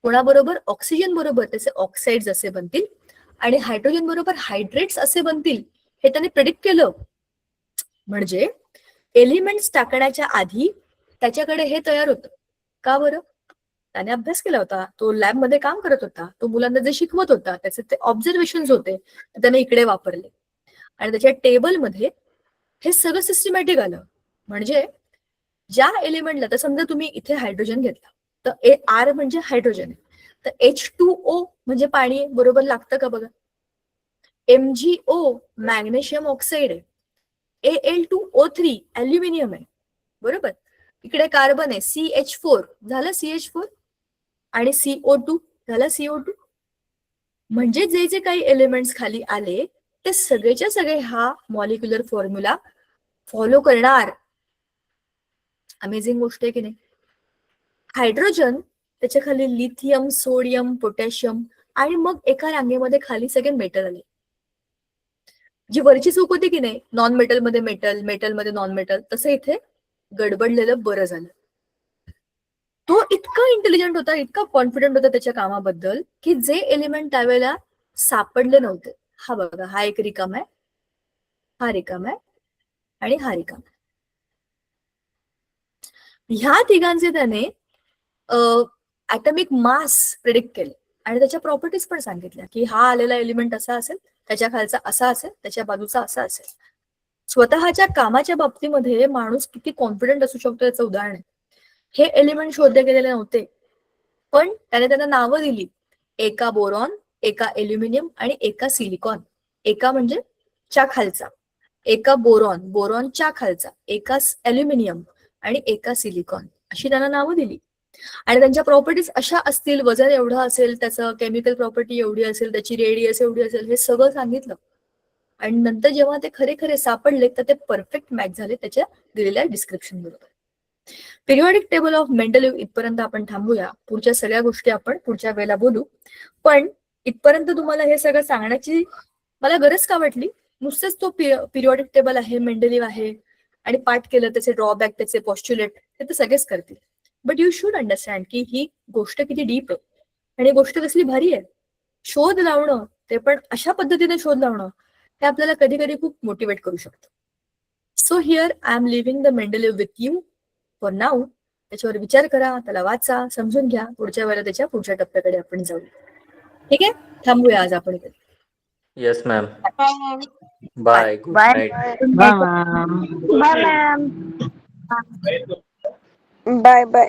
[SPEAKER 1] कोणाबरोबर, ऑक्सिजन बरोबर त्याचे ऑक्साइड्स असे बनतील आणि हायड्रोजन बरोबर हायड्रेट्स असे बनतील, हे त्याने प्रेडिक्ट केलं. म्हणजे एलिमेंट्स टाकण्याच्या आधी त्याच्याकडे हे तयार होतं. का बरं? त्याने अभ्यास केला होता, तो लॅबमध्ये काम करत होता, तो मुलांना जे शिकवत होता त्याचे ते ऑब्झर्वेशन्स होते, त्याने इकडे वापरले आणि त्याच्या टेबलमध्ये हे सगळं सिस्टमॅटिक आलं. म्हणजे ज्या एलिमेंटला, तर समजा तुम्ही इथे हायड्रोजन घेतला, तर आर म्हणजे हायड्रोजन आहे, तर H2O म्हणजे पाणी आहे, बरोबर लागतं का बघा. MgO मॅग्नेशियम ऑक्साईड आहे, Al2O3 अल्युमिनियम आहे, बरोबर. इकडे कार्बन आहे, CH4 झालं CH4 आणि CO2 झाला CO2. म्हणजे जे जे काही एलिमेंट्स खाली आले ते सगळेच्या सगळे हा मॉलिक्युलर फॉर्म्युला फॉलो करणार. अमेझिंग गोष्ट आहे की नाही. हायड्रोजन, त्याच्या खाली लिथियम, सोडियम, पोटॅशियम आणि मग एका रांगेमध्ये खाली सगळे मेटल आले. जी वरची चूक होती की नाही, नॉन मेटल मध्ये मेटल, मेटल मध्ये नॉन मेटल, तसं इथे गडबडलेलं बरं झालं. तो इतका इंटेलिजंट होता, इतका कॉन्फिडंट होता त्याच्या कामाबद्दल, की जे एलिमेंट त्यावेळेला सापडले नव्हते, हा बघा, हा एक रिकाम आहे, हा रिकाम आहे आणि हा रिकाम आहे, ह्या तिघांचे त्याने ऍटॉमिक मास प्रिडिक्ट केले आणि त्याच्या प्रॉपर्टीज पण सांगितल्या, की हा आलेला एलिमेंट असा असेल, त्याच्या खालचा असा असेल, त्याच्या बाजूचा असा असेल. स्वतःच्या कामाच्या बाबतीमध्ये माणूस किती कॉन्फिडंट असू शकतो याचं उदाहरण आहे. हे एलिमेंट शोधले गेलेले नव्हते, पण त्याने त्यांना नावं दिली. एका बोरॉन, एका एल्युमिनियम आणि एका सिलिकॉन. एका म्हणजे च्या खालचा, एका बोरॉन, बोरॉनच्या खालचा, एका अल्युमिनियम आणि एका सिलिकॉन, अशी त्यांना नावं दिली. आणि त्यांच्या प्रॉपर्टीज अशा असतील, वजन एवढं असेल, त्याचं केमिकल प्रॉपर्टी एवढी असेल, त्याची रेडियस एवढी असेल, हे सगळं सांगितलं. आणि नंतर जेव्हा ते खरे खरे सापडले तर ते परफेक्ट मॅच झाले त्याच्या दिलेल्या डिस्क्रिप्शन बरोबर. पिरियॉडिक टेबल ऑफ मेंडलीव्ह इथपर्यंत आपण थांबूया. पुढच्या सगळ्या गोष्टी आपण पुढच्या वेळेला बोलू. पण इथपर्यंत तुम्हाला हे सगळं सांगण्याची मला गरज का वाटली, नुसतेच तो पिरियॉडिक टेबल आहे, मेंडलीव्ह आहे आणि पाठ केलं, त्याचे ड्रॉबॅक, त्याचे पॉस्ट्युलेट, हे तर सगळेच करतील. बट यू शुड अंडरस्टँड की ही गोष्ट किती डीप आहे आणि गोष्ट कसली भारी आहे. शोध लावणं, ते पण अशा पद्धतीने शोध लावणं, ते आपल्याला कधी कधी खूप मोटिवेट करू शकतं. So here I am leaving the Mendeleev with you for now. त्याच्यावर विचार करा, त्याला वाचा, समजून घ्या. पुढच्या वेळेला त्याच्या पुढच्या टप्प्याकडे आपण जाऊ. ठीक आहे, थांबूया आज आपण इथे.
[SPEAKER 2] Yes ma'am.
[SPEAKER 4] Bye
[SPEAKER 2] bye. Good
[SPEAKER 3] bye
[SPEAKER 2] night.
[SPEAKER 3] Bye ma'am.
[SPEAKER 4] Ma'am. Bye bye.